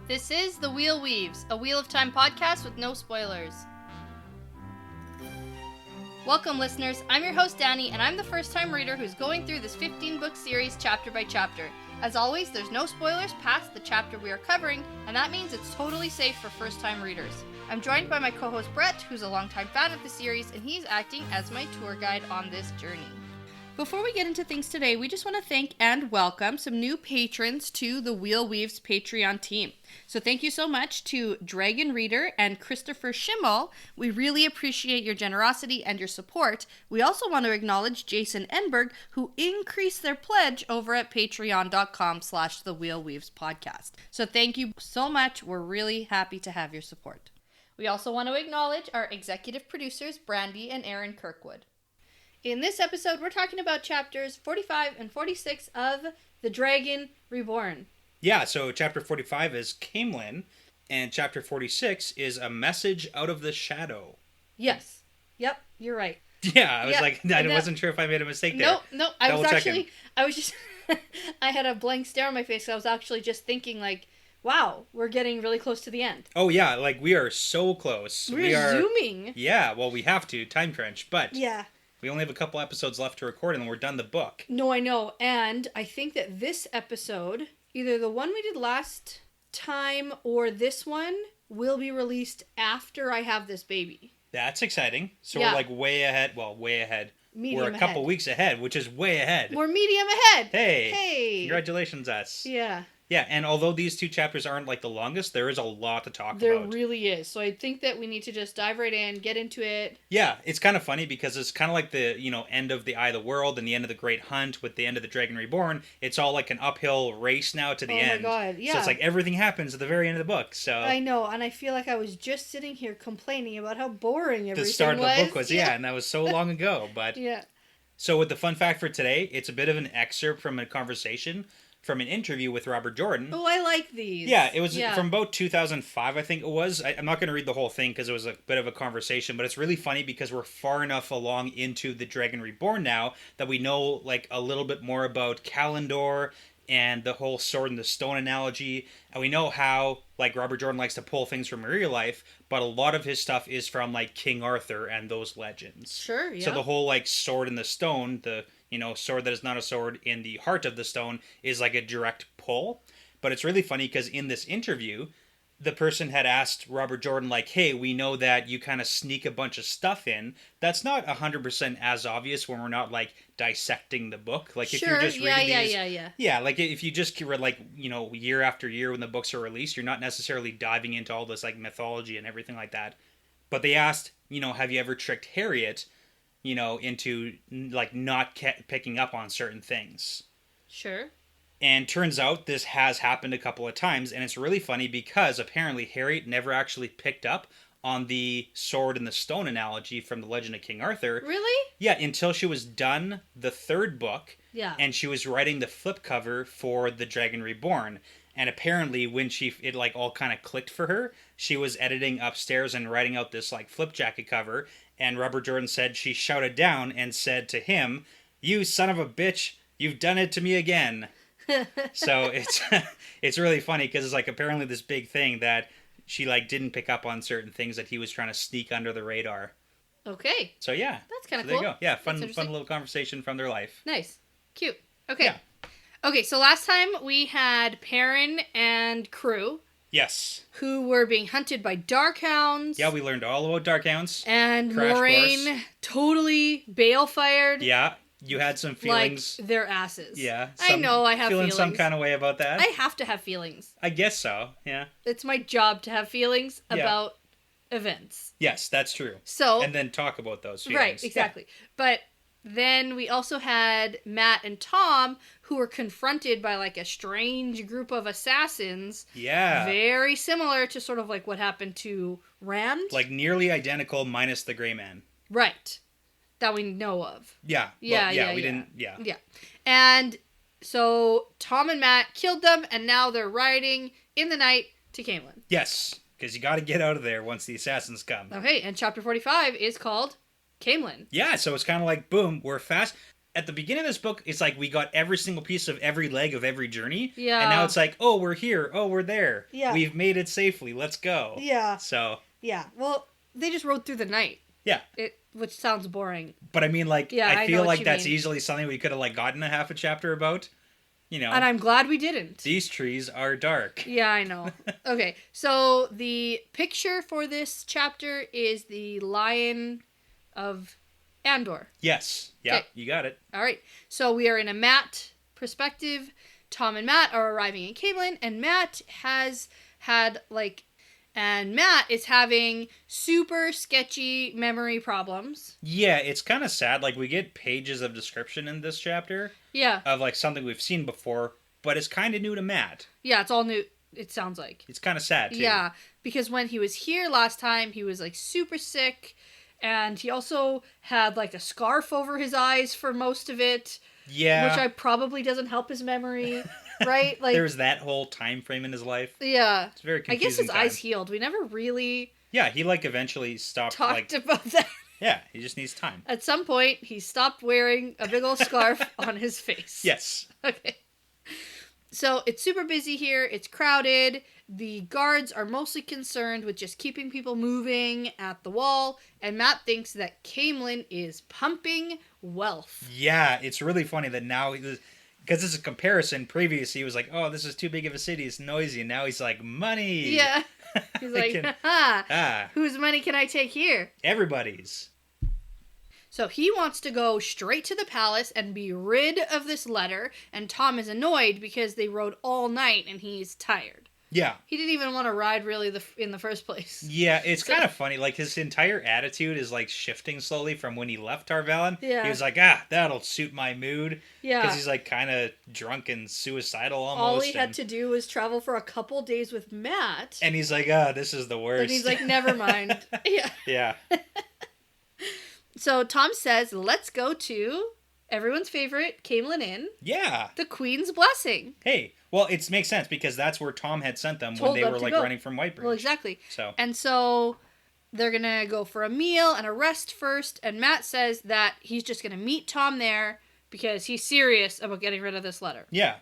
This is The Wheel Weaves, a Wheel of Time podcast with no spoilers. Welcome, listeners. I'm your host, Dani, and I'm the first-time reader who's going through this 15-book series chapter by chapter. As always, there's no spoilers past the chapter we are covering, and that means it's totally safe for first-time readers. I'm joined by my co-host, Brett, who's a longtime fan of the series, and he's acting as my tour guide on this journey. Before we get into things today, we just want to thank and welcome some new patrons to the Wheel Weaves Patreon team. So thank you so much to Dragon Reader and Christopher Schimmel. We really appreciate your generosity and your support. We also want to acknowledge Jason Enberg, who increased their pledge over at patreon.com/thewheelweavespodcast. So thank you so much. We're really happy to have your support. We also want to acknowledge our executive producers, Brandy and Aaron Kirkwood. In this episode, we're talking about chapters 45 and 46 of The Dragon Reborn. Yeah, so chapter 45 is Caemlyn, and chapter 46 is A Message Out of the Shadow. Yes. Yep, you're right. Yeah, I was I wasn't sure if I made a mistake there. No, I had a blank stare on my face. I was actually just thinking, wow, we're getting really close to the end. Oh, yeah, we are so close. We are zooming. Yeah, well, we have to, time crunch, but... Yeah. We only have a couple episodes left to record, and then we're done the book. No, I know. And I think that this episode, either the one we did last time or this one, will be released after I have this baby. That's exciting. So yeah. We're way ahead. Well, way ahead. Medium we're a couple weeks ahead, which is way ahead. We're medium ahead. Hey. Congratulations, us. Yeah. Yeah, and although these two chapters aren't the longest, there is a lot to talk about. There really is. So I think that we need to just dive right in, get into it. Yeah, it's kind of funny because it's kind of like the, end of the Eye of the World and the end of the Great Hunt with the end of the Dragon Reborn. It's all like an uphill race now to the end. Oh my god, yeah. So it's like everything happens at the very end of the book. So I know, and I feel like I was just sitting here complaining about how boring everything was. The start of the book was, and that was so long ago. But yeah. So with the fun fact for today, it's a bit of an excerpt from a conversation from an interview with Robert Jordan. Oh, I like these. Yeah, it was from about 2005, I think it was. I'm not going to read the whole thing because it was a bit of a conversation, but it's really funny because we're far enough along into the Dragon Reborn now that we know a little bit more about Kalendor and the whole sword and the stone analogy, and we know how Robert Jordan likes to pull things from real life, but a lot of his stuff is from King Arthur and those legends. Sure, yeah. So the whole sword and the stone, the sword that is not a sword in the heart of the stone, is a direct pull. But it's really funny because in this interview, the person had asked Robert Jordan, hey, we know that you kind of sneak a bunch of stuff in. That's not 100% as obvious when we're not dissecting the book. If you're just reading these. Yeah, if you just read year after year when the books are released, you're not necessarily diving into all this mythology and everything like that. But they asked, have you ever tricked Harriet, into not picking up on certain things? Sure. And turns out this has happened a couple of times, and it's really funny because apparently Harriet never actually picked up on the sword and the stone analogy from the Legend of King Arthur. Really? Yeah, until she was done the third book. Yeah. And she was writing the flip cover for The Dragon Reborn. And apparently when it all kind of clicked for her, she was editing upstairs and writing out this flip jacket cover, and Robert Jordan said she shouted down and said to him, "You son of a bitch, you've done it to me again." So it's really funny because it's apparently this big thing that she didn't pick up on certain things that he was trying to sneak under the radar. Okay. So yeah. That's kind of cool. There you go. Yeah, fun little conversation from their life. Nice. Cute. Okay. Yeah. Okay, so last time we had Perrin and crew. Yes. Who were being hunted by Darkhounds. Yeah, we learned all about Darkhounds. And Moraine totally bail-fired. Yeah. You had some feelings. Their asses. Yeah. I know I have feelings. Feeling some kind of way about that? I have to have feelings. I guess so, yeah. It's my job to have feelings about events. Yes, that's true. So. And then talk about those feelings. Right, exactly. Yeah. But then we also had Matt and Tom, who were confronted by a strange group of assassins. Yeah. Very similar to sort of what happened to Rand. Nearly identical minus the Gray Man. Right. That we know of. Yeah. Yeah. We didn't. Yeah. Yeah. And so Tom and Matt killed them, and now they're riding in the night to Caemlyn. Yes, because you got to get out of there once the assassins come. Okay, and chapter 45 is called Caemlyn. Yeah, so it's kind of boom, we're fast. at the beginning of this book, it's like we got every single piece of every leg of every journey. Yeah. And now it's like, oh, we're here. Oh, we're there. Yeah. We've made it safely. Let's go. Yeah. So. Yeah. Well, they just rode through the night. Yeah. Which sounds boring. But I mean, like, Yeah, I I feel know what like you that's mean. easily something we could have, like, gotten a half a chapter about. You know. And I'm glad we didn't. These trees are dark. Yeah, I know. Okay, so the picture for this chapter is the Lion of Andor. Yes. Yeah, Okay. you got it. All right, so we are in a Matt perspective. Tom and Matt are arriving in Caemlyn, and Matt has had, like... And Matt is having super sketchy memory problems. Yeah, it's kind of sad. Like, we get pages of description in this chapter Yeah. of, like, something we've seen before, but it's kind of new to Matt. Yeah, it's all new, it sounds like. It's kind of sad, too. Yeah, because when he was here last time, he was, like, super sick. And he also had, like, a scarf over his eyes for most of it. Yeah. Which probably doesn't help his memory, right? Like There's that whole time frame in his life. Yeah. It's very I confusing. guess his time. eyes healed. We never really Yeah, he, like, eventually stopped, talked like... about that. Yeah, he just needs time. At some point, he stopped wearing a big old scarf on his face. Yes. Okay. So it's super busy here. It's crowded. The guards are mostly concerned with just keeping people moving at the wall. And Matt thinks that Caemlyn is pumping wealth. Yeah, it's really funny that now... Because it's a comparison. Previously, he was like, oh, this is too big of a city. It's noisy. And now he's like, money. Yeah. He's like, whose money can I take here? Everybody's. So he wants to go straight to the palace and be rid of this letter, and Tom is annoyed because they rode all night and he's tired. Yeah. He didn't even want to ride really in the first place. Yeah, it's kind of funny. Like, his entire attitude is, like, shifting slowly from when he left Tarvalon. Yeah. He was like, that'll suit my mood. Yeah. Because he's, like, kind of drunk and suicidal almost. All he had to do was travel for a couple days with Matt. And he's like, this is the worst. And he's like, never mind. Yeah. Yeah. So Tom says, let's go to everyone's favorite Caemlyn Inn. Yeah. The Queen's Blessing. Hey, well, it makes sense because that's where Tom had sent them Told when they them were, to like, go. running from Whitebridge. Well, exactly. So. And so they're going to go for a meal and a rest first. And Matt says that he's just going to meet Tom there because he's serious about getting rid of this letter. Yeah.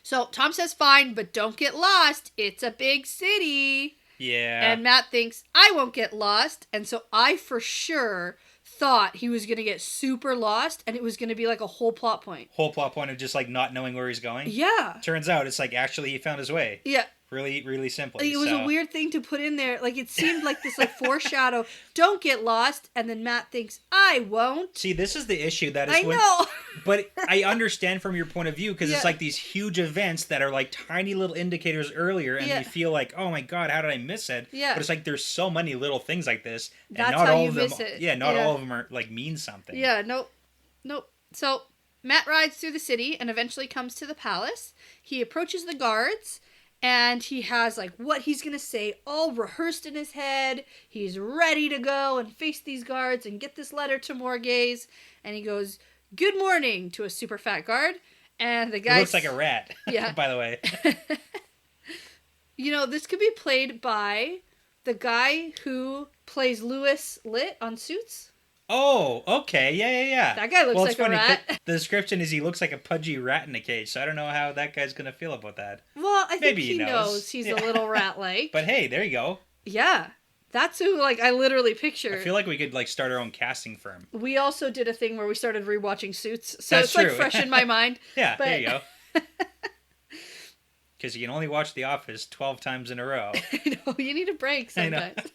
So Tom says, fine, but don't get lost. It's a big city. Yeah. And Matt thinks, I won't get lost. And so I for sure thought he was going to get super lost and it was going to be like a whole plot point. Whole plot point of just, like, not knowing where he's going. Yeah. Turns out it's like, actually, he found his way. Yeah. Really, really simply. It was a weird thing to put in there. Like, it seemed like this, like, foreshadow. Don't get lost. And then Matt thinks, I won't. See, this is the issue. That is I know. But I understand from your point of view because it's Yeah. like these huge events that are like tiny little indicators earlier, and Yeah. you feel like, oh my god, how did I miss it? Yeah. But it's like there's so many little things like this, and That's not how all you of them. miss it. Yeah, not Yeah. all of them are like mean something. Yeah, nope. So Matt rides through the city and eventually comes to the palace. He approaches the guards and he has like what he's going to say all rehearsed in his head. He's ready to go and face these guards and get this letter to Morgaze. And he goes, "Good morning," to a super fat guard. And the guy He looks like a rat. Yeah. By the way. You know, this could be played by the guy who plays Louis Litt on Suits. Oh, okay. Yeah. That guy looks like a rat. The description is he looks like a pudgy rat in a cage, so I don't know how that guy's going to feel about that. Well, I think Maybe he he knows. knows. He's Yeah. a little rat-like. But hey, there you go. Yeah. That's who, like, I literally picture. I feel like we could like start our own casting firm. We also did a thing where we started rewatching Suits, so That's it's, like, true. fresh in my mind. Yeah, But- there you go. Because you can only watch The Office 12 times in a row. I know, you need a break I know. sometimes.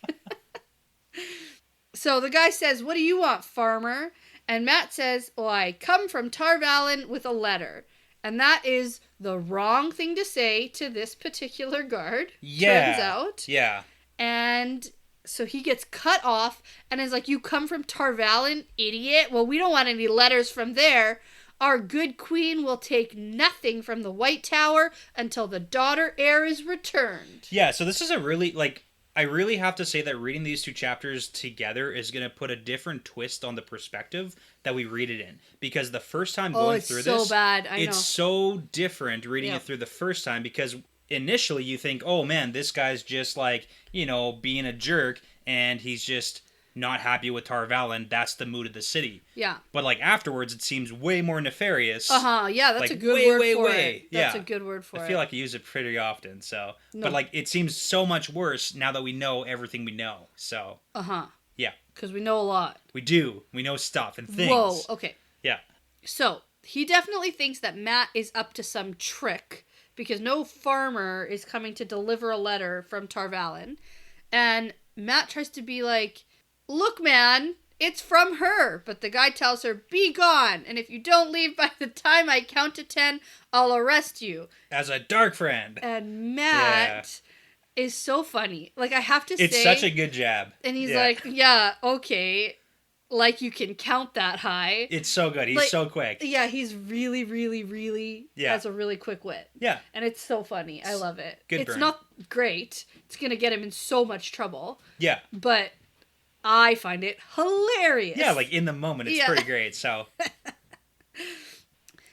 So the guy says, "What do you want, farmer?" And Matt says, "Well, I come from Tarvalon with a letter." And that is the wrong thing to say to this particular guard, Yeah. turns out. Yeah. And so he gets cut off and is like, "You come from Tarvalon, idiot? Well, we don't want any letters from there. Our good queen will take nothing from the White Tower until the daughter heir is returned." Yeah, so this is a really, like, I really have to say that reading these two chapters together is going to put a different twist on the perspective that we read it in. Because the first time going it's through so this, bad. I it's know. so different reading Yeah. it through the first time because initially you think, oh man, this guy's just like, you know, being a jerk and he's just not happy with Tar Valon. That's the mood of the city. Yeah. But like afterwards, it seems way more nefarious. Yeah, that's like, a good word for it. That's a good word for it. I feel like I use it pretty often. So, No. but like it seems so much worse now that we know everything we know. So. Yeah. Because we know a lot. We do. We know stuff and things. Whoa. Okay. Yeah. So he definitely thinks that Matt is up to some trick because no farmer is coming to deliver a letter from Tar Valon, and Matt tries to be like, "Look, man, it's from her." But the guy tells her, "Be gone, and if you don't leave by the time I count to 10, I'll arrest you." As a dark friend. And Matt is so funny. Like, I have to say... It's such a good jab. And he's like, yeah, okay. Like, you can count that high. It's so good. He's so quick. Yeah, he's really, really, really... has a really quick wit. Yeah. And it's so funny. I love it. Good It's burn. not great. It's going to get him in so much trouble. Yeah. But I find it hilarious. Yeah, like, in the moment, it's pretty great, so...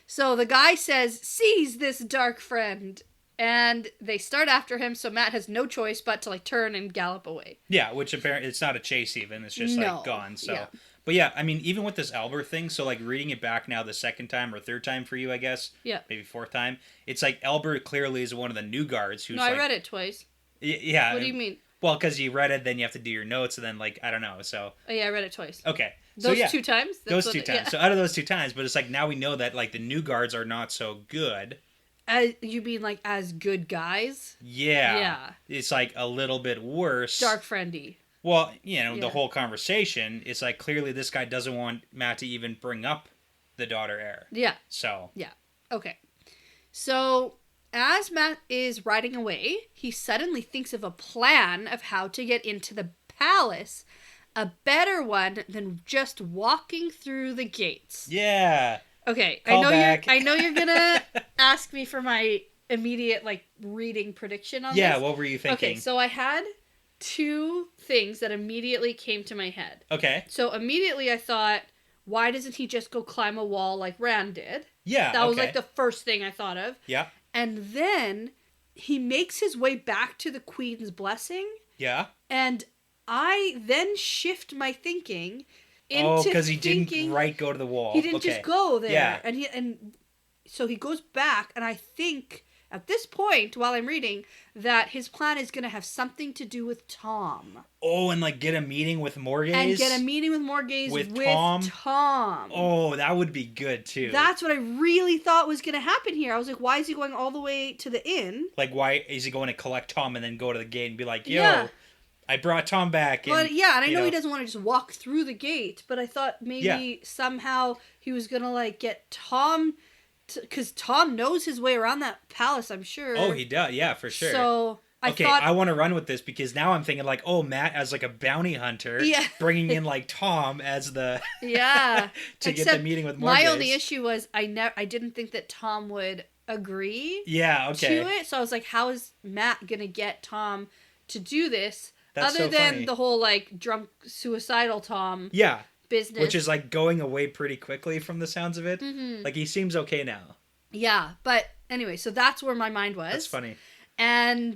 So the guy says, "Seize this dark friend." And they start after him, so Matt has no choice but to, like, turn and gallop away. Yeah, which apparently, it's not a chase even, it's just, like, gone, so... Yeah. But yeah, I mean, even with this Albert thing, so, like, reading it back now the second time or third time for you, I guess. Yeah. Maybe fourth time. It's like, Albert clearly is one of the new guards who's, I read it twice. Yeah. What do you mean? Well, because you read it, then you have to do your notes, and then, like, I don't know, so... Oh, yeah, I read it twice. Okay. Those 2 times? Those 2 times. Yeah. So out of those 2 times, but it's like, now we know that, like, the new guards are not so good. You mean, like, as good guys? Yeah. Yeah. It's, like, a little bit worse. Dark friendy. Well, you know, the whole conversation, it's like, clearly this guy doesn't want Matt to even bring up the daughter heir. Yeah. So. Yeah. Okay. So, as Matt is riding away, he suddenly thinks of a plan of how to get into the palace. A better one than just walking through the gates. Yeah. Okay, Call back. I know you're gonna ask me for my immediate, like, reading prediction on this. Yeah, what were you thinking? Okay, so I had 2 things that immediately came to my head. Okay. So immediately I thought, why doesn't he just go climb a wall like Rand did? Yeah, That was, like, the first thing I thought of. Yeah. And then he makes his way back to the Queen's blessing. Yeah. And I then shift my thinking into because he didn't go to the wall. He didn't just go there. Yeah. And so he goes back, and I think at this point, while I'm reading, that his plan is going to have something to do with Tom. Oh, and, like, get a meeting with Morgaze? And get a meeting with Morgaze with Tom. Oh, that would be good, too. That's what I really thought was going to happen here. I was like, why is he going all the way to the inn? Like, why is he going to collect Tom and then go to the gate and be like, yo, I brought Tom back. And, and I know he doesn't want to just walk through the gate, but I thought maybe somehow he was going to, like, get Tom... Because Tom knows his way around that palace, I'm sure. Oh, he does. Yeah, for sure. So, I want to run with this because now I'm thinking, like, oh, Matt as, like, a bounty hunter. Yeah. Bringing in, like, Tom as the... Yeah. to get the meeting with Morgaze. My only issue was I didn't think that Tom would agree to it. So I was like, how is Matt going to get Tom to do this? That's other so than funny. The whole, like, drunk, suicidal Tom. Yeah. Business. Which is, like, going away pretty quickly from the sounds of it. Mm-hmm. Like, he seems okay now. Yeah, but anyway, so that's where my mind was. That's funny. And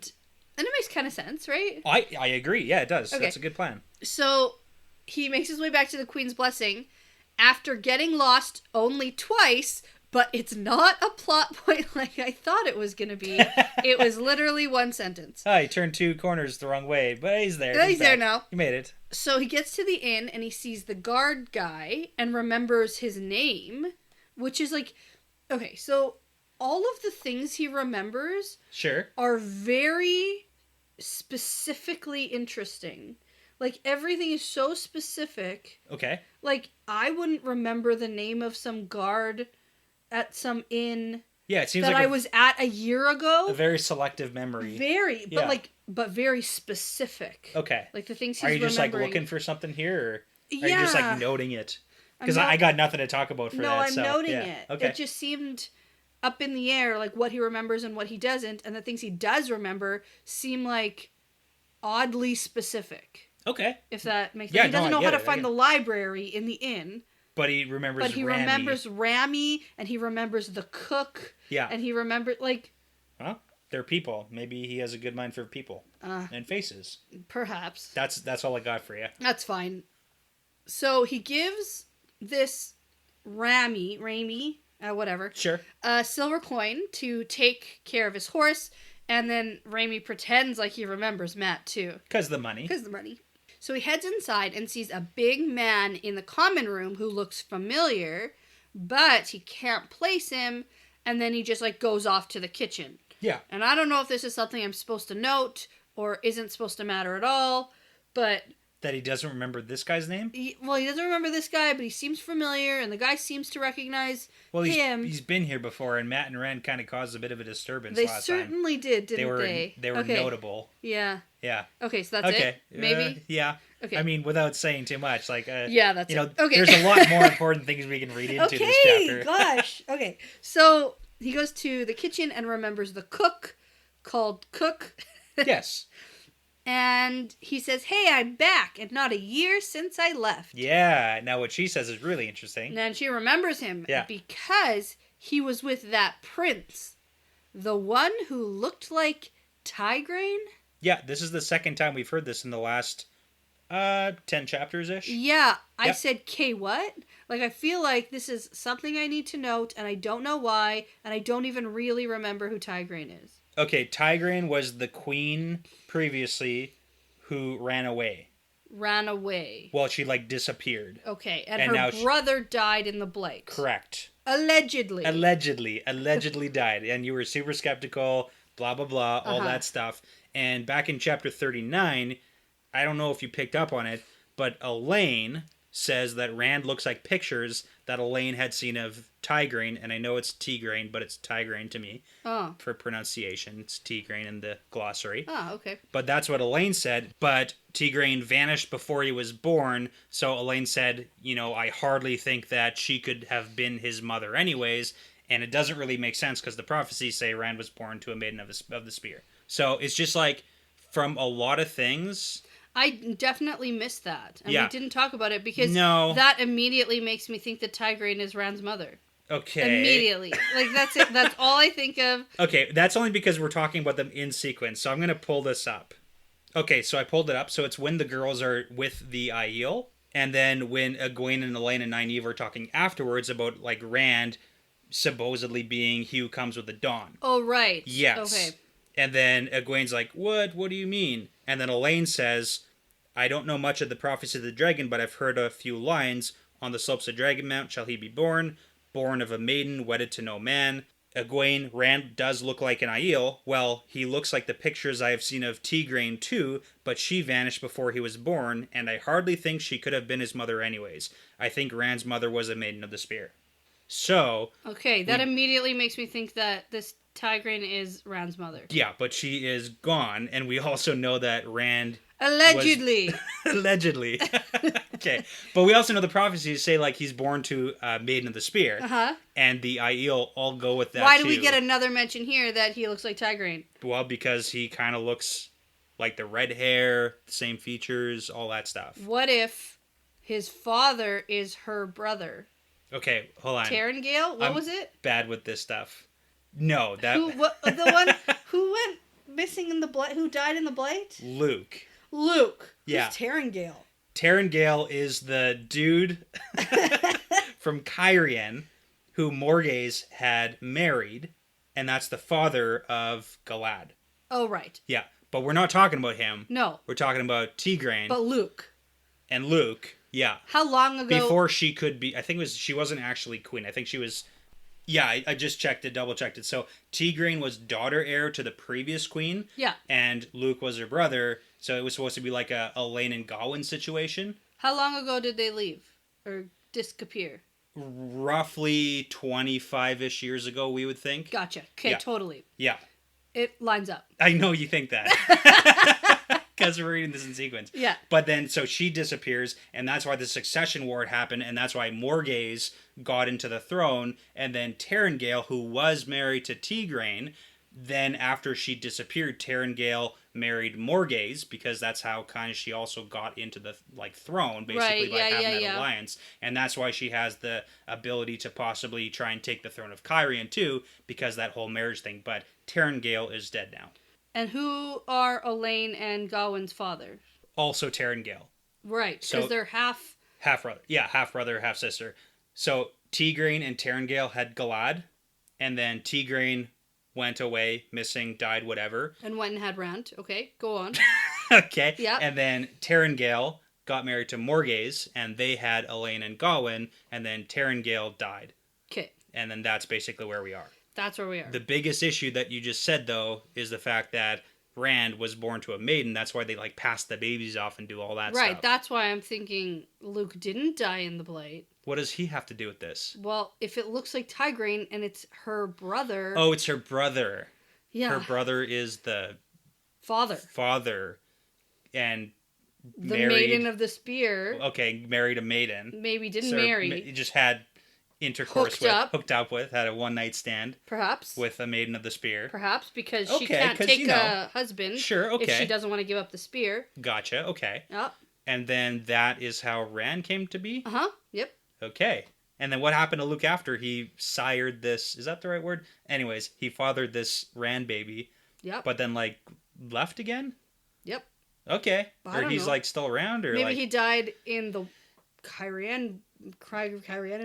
it makes kind of sense, right? I agree. Yeah, it does. Okay. That's a good plan. So he makes his way back to the Queen's blessing after getting lost only twice, but it's not a plot point like I thought it was going to be. It was literally 1 sentence. He turned 2 corners the wrong way, but he's there. He's there now. He made it. So he gets to the inn and he sees the guard guy and remembers his name, which is like, okay, so all of the things he remembers are very specifically interesting. Like, everything is so specific. Okay. Like, I wouldn't remember the name of some guard at some inn it seems that like I was at a year ago. A very selective memory. But very specific. Okay. Like, the things he's remembering. Are you just, like, looking for something here, or are you just, like, noting it? Because I got nothing to talk about for that. No, I'm so, noting it. Okay. It just seemed up in the air, like, what he remembers and what he doesn't, and the things he does remember seem, like, oddly specific. Okay. If that makes sense. He doesn't know how to find the library in the inn. But he remembers remembers Rami, and he remembers the cook. Yeah. And he remembers, like... Well, they're people. Maybe he has a good mind for people. And faces. Perhaps. That's all I got for you. That's fine. So he gives this Rami, whatever, Sure. a silver coin to take care of his horse, and then Rami pretends like he remembers Matt too. Because the money. So he heads inside and sees a big man in the common room who looks familiar, but he can't place him, and then he just like goes off to the kitchen. Yeah. And I don't know if this is something I'm supposed to note or isn't supposed to matter at all, but... That he doesn't remember this guy's name? He doesn't remember this guy, but he seems familiar, and the guy seems to recognize him. He's been here before, and Matt and Rand kind of caused a bit of a disturbance last time. They certainly did, didn't they? They were notable. Yeah. Yeah. Okay, so that's it? Maybe? Yeah. Okay. I mean, without saying too much, like... yeah, that's it. Okay. There's a lot more important things we can read into this chapter. Gosh. Okay, so he goes to the kitchen and remembers the cook called Cook. Yes. And he says, "Hey, I'm back, and not a year since I left." Yeah. Now, what she says is really interesting. And she remembers him because he was with that prince, the one who looked like Tigraine. Yeah, this is the second time we've heard this in the last 10 chapters-ish. Yeah, I said, "K what?" Like, I feel like this is something I need to note, and I don't know why, and I don't even really remember who Tigraine is. Okay, Tigraine was the queen previously who ran away. Well, she, like, disappeared. Okay, and her brother died in the Blight. Correct. Allegedly died. And you were super skeptical, blah, blah, blah, all that stuff. And back in chapter 39, I don't know if you picked up on it, but Elaine says that Rand looks like pictures that Elaine had seen of Tigraine, and I know it's Tigraine, but it's Tigraine to me. Oh. For pronunciation. It's Tigraine in the glossary. Oh, okay. But that's what Elaine said, but Tigraine vanished before he was born, so Elaine said, I hardly think that she could have been his mother anyways, and it doesn't really make sense because the prophecies say Rand was born to a maiden of the spear. So it's just like, from a lot of things... I definitely missed that. And we didn't talk about it because that immediately makes me think that Tigraine is Rand's mother. Okay. Immediately. Like, that's it. That's all I think of. Okay, that's only because we're talking about them in sequence. So I'm going to pull this up. Okay, so I pulled it up. So it's when the girls are with the Aiel. And then when Egwene and Elaine and Nynaeve are talking afterwards about, like, Rand supposedly being he who comes with the dawn. Oh, right. Yes. Okay. And then Egwene's like, What? What do you mean? And then Elaine says, I don't know much of the prophecy of the dragon, but I've heard a few lines. On the slopes of Dragon Mount shall he be born of a maiden, wedded to no man. Egwene, Rand does look like an Aiel. Well, he looks like the pictures I have seen of Tigraine too, but she vanished before he was born, and I hardly think she could have been his mother anyways. I think Rand's mother was a maiden of the spear. So... Okay, that immediately makes me think that this Tigraine is Rand's mother. Yeah, but she is gone, and we also know that Rand... Allegedly. Allegedly. Okay. But we also know the prophecies say, like, he's born to a maiden of the spear. Uh-huh. And the Aiel all go with that, Why do we get another mention here that he looks like Tigraine? Well, because he kind of looks like the red hair, the same features, all that stuff. What if his father is her brother? Okay, hold on. Tarangale? What was it? Bad with this stuff. No, that... The one who went missing in the Blight? Who died in the Blight? Luke. Yeah. Who's Tarangale? Tarangale is the dude from Caerhun who Morgase had married, and that's the father of Galad. Oh, right. Yeah, but we're not talking about him. No. We're talking about Tigraine. But Luke. And Luke, yeah. How long ago? Before she could be, I think she wasn't actually queen. I think she was... Yeah, I just checked it, double-checked it. So, Tigraine was daughter heir to the previous queen. Yeah. And Luke was her brother, so it was supposed to be like a Elaine and Gawain situation. How long ago did they leave? Or disappear? Roughly 25-ish years ago, we would think. Gotcha. Okay, yeah. Totally. Yeah. It lines up. I know you think that. Because we're reading this in sequence. Yeah. But then, so she disappears, and that's why the succession war happened, and that's why Morgase got into the throne, and then Tarangale, who was married to Tigraine, then after she disappeared, Tarangale married Morgase, because that's how kind of she also got into the throne, basically, by having that alliance. And that's why she has the ability to possibly try and take the throne of Caerhun too, because that whole marriage thing. But Tarangale is dead now. And who are Elaine and Gawain's father? Also Tarangale. Right, because they're half Half brother. Yeah, half brother, half sister. So Tigraine and Terengale had Galad, and then Tigraine went away, missing, died, whatever. And went and had Rand. Okay, go on. Okay. Yeah. And then Terengale got married to Morgase, and they had Elaine and Gawain, and then Terengale died. Okay. And then that's basically where we are. That's where we are. The biggest issue that you just said, though, is the fact that Rand was born to a maiden. That's why they, like, pass the babies off and do all that stuff. Right, that's why I'm thinking Luke didn't die in the Blight. What does he have to do with this? Well, if it looks like Tigraine and it's her brother... Oh, it's her brother. Yeah. Her brother is the... Father. And the married... Maiden of the Spear. Okay, married a maiden. Maybe didn't marry. Just had intercourse hooked up with, had a one-night stand. Perhaps. With a Maiden of the Spear. Perhaps, because she can't take a husband. Sure, okay. If she doesn't want to give up the spear. Gotcha, okay. Yep. And then that is how Rand came to be? Uh-huh, yep. Okay. And then what happened to Luke after he sired this... Is that the right word? Anyways, he fathered this Rand baby. Yep. But then, like, left again? Yep. Okay. I or he's, like, still around? Or maybe he died in the Kyrian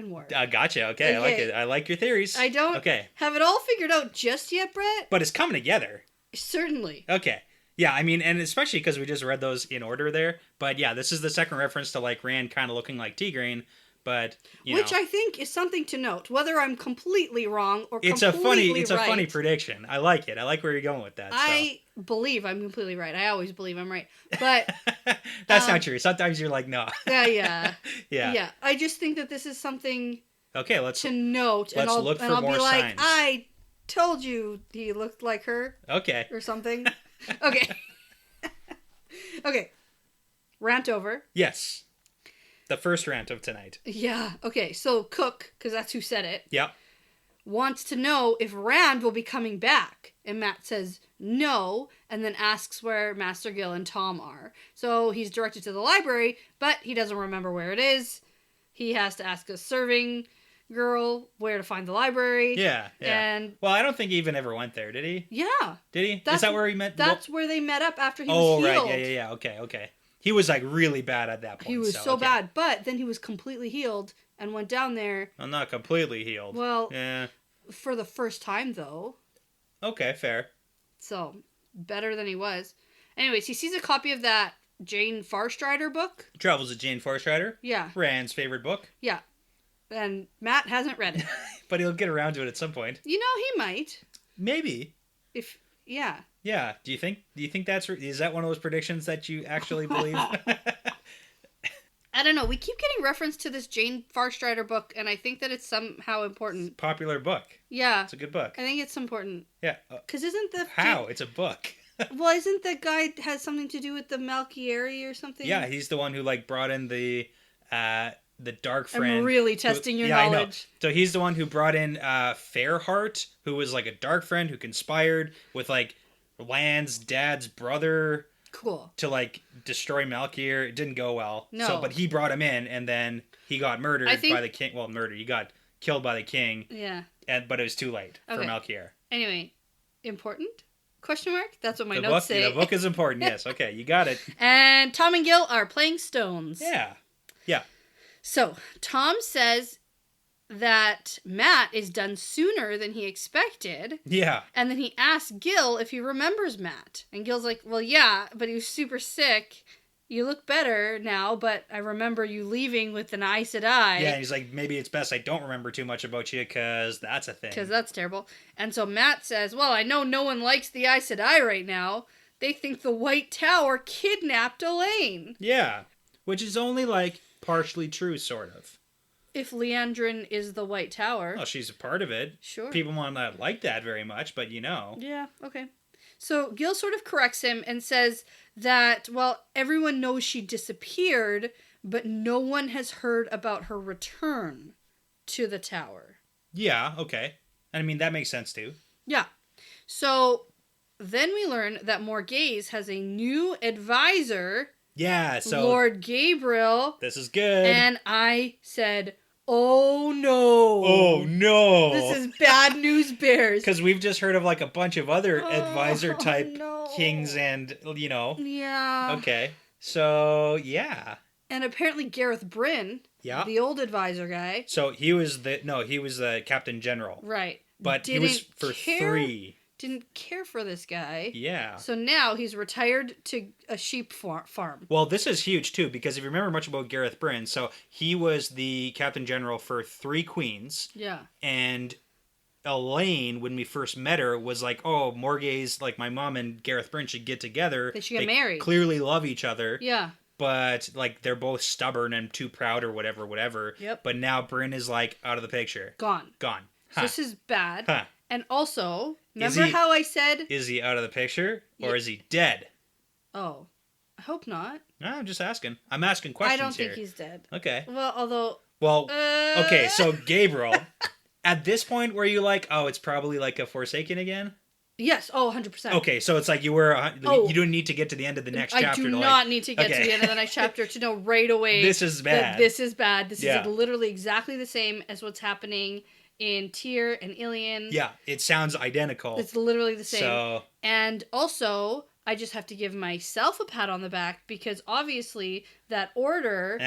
War. Gotcha. Okay, I like it. I like your theories. I don't have it all figured out just yet, Brett. But it's coming together. Certainly. Okay. Yeah, I mean, and especially because we just read those in order there. But yeah, this is the second reference to, like, Rand kind of looking like Tigraine. But, Which I think is something to note, whether I'm completely wrong or it's completely right. It's a funny prediction. I like it. I like where you're going with that. I believe I'm completely right. I always believe I'm right. But... That's not true. Sometimes you're like, no. Yeah. Yeah. I just think that this is something to note. Let's look for more signs. I told you he looked like her. Okay. Or something. Okay. Okay. Rant over. Yes. The first rant of tonight. Yeah. Okay. So Cook, because that's who said it. Yep. Wants to know if Rand will be coming back. And Matt says no, and then asks where Master Gil and Tom are. So he's directed to the library, but he doesn't remember where it is. He has to ask a serving girl where to find the library. Yeah. And well, I don't think he even ever went there, did he? Yeah. Did he? Is that where he met? That's where they met up after he was healed. Right. Yeah. Okay. He was, like, really bad at that point. He was so bad, but then he was completely healed and went down there. I'm not completely healed. Well, yeah. For the first time, though. Okay, fair. So, better than he was. Anyways, he sees a copy of that Jane Farstrider book. Travels with Jane Farstrider? Yeah. Rand's favorite book? Yeah. And Matt hasn't read it. But he'll get around to it at some point. You know, he might. Maybe. Yeah. Yeah. Do you think is that one of those predictions that you actually believe? I don't know. We keep getting reference to this Jane Farstrider book, and I think that it's somehow important. Popular book. Yeah. It's a good book. I think it's important. Yeah. Because isn't the... How? It's a book. Well, isn't the guy has something to do with the Malkieri or something? Yeah, he's the one who, like, brought in the dark friend. I'm really testing your knowledge. I know. So he's the one who brought in Fairheart, who was, like, a dark friend who conspired with, like, Land's dad's brother... Cool. To, like, destroy Malkier. It didn't go well. No. So, but he brought him in, and then he got murdered by the king. Well, he got killed by the king. Yeah. But it was too late for Malkier. Anyway, important? Question mark? That's what my notes say. The book is important, yes. Okay, you got it. And Tom and Gil are playing stones. Yeah. Yeah. So, Tom says that Matt is done sooner than he expected. Yeah. And then he asks Gil if he remembers Matt. And Gil's like, well, yeah, but he was super sick. You look better now, but I remember you leaving with an Aes Sedai. Yeah, and he's like, maybe it's best I don't remember too much about you, because that's a thing. Because that's terrible. And so Matt says, well, I know no one likes the Aes Sedai right now. They think the White Tower kidnapped Elaine. Yeah, which is only, like, partially true, sort of. If Liandrin is the White Tower. Well, she's a part of it. Sure. People might not like that very much, but you know. Yeah, okay. So Gil sort of corrects him and says that, well, everyone knows she disappeared, but no one has heard about her return to the tower. Yeah, okay. I mean, that makes sense too. Yeah. So then we learn that Morgase has a new advisor. Yeah, so... Lord Gabriel. This is good. And I said, oh no. Oh no. This is bad news bears. Because we've just heard of, like, a bunch of other advisor type kings and, you know. Yeah. Okay. So, yeah. And apparently Gareth Bryn, Yeah. the old advisor guy. So he was the Captain General. Right. But he was for 3. Didn't care for this guy. Yeah. So now he's retired to a sheep farm. Well, this is huge too, because if you remember much about Gareth Bryn, so he was the Captain General for 3 queens. Yeah. And Elaine, when we first met her, was like, oh, Morgaze, like my mom and Gareth Bryn should get together. They should get married. Clearly love each other. Yeah. But like they're both stubborn and too proud or whatever. Yep. But now Bryn is like out of the picture. Gone. Huh. So this is bad. Huh. And also, remember how I said... Is he out of the picture? Or is he dead? Oh. I hope not. No, I'm just asking. I'm asking questions I don't here. think he's dead. Okay. Well, although... Well, okay, so Gabriel, at this point were you like, oh, it's probably like a Forsaken again? Yes. Oh, 100%. Okay, so it's like you don't need to get to the end of the next chapter. I do not need to get to the end of the next chapter to know right away. This is bad. This is bad. This is literally exactly the same as what's happening in Tyr and Ilian. Yeah, it sounds identical. It's literally the same. So... And also, I just have to give myself a pat on the back because obviously that order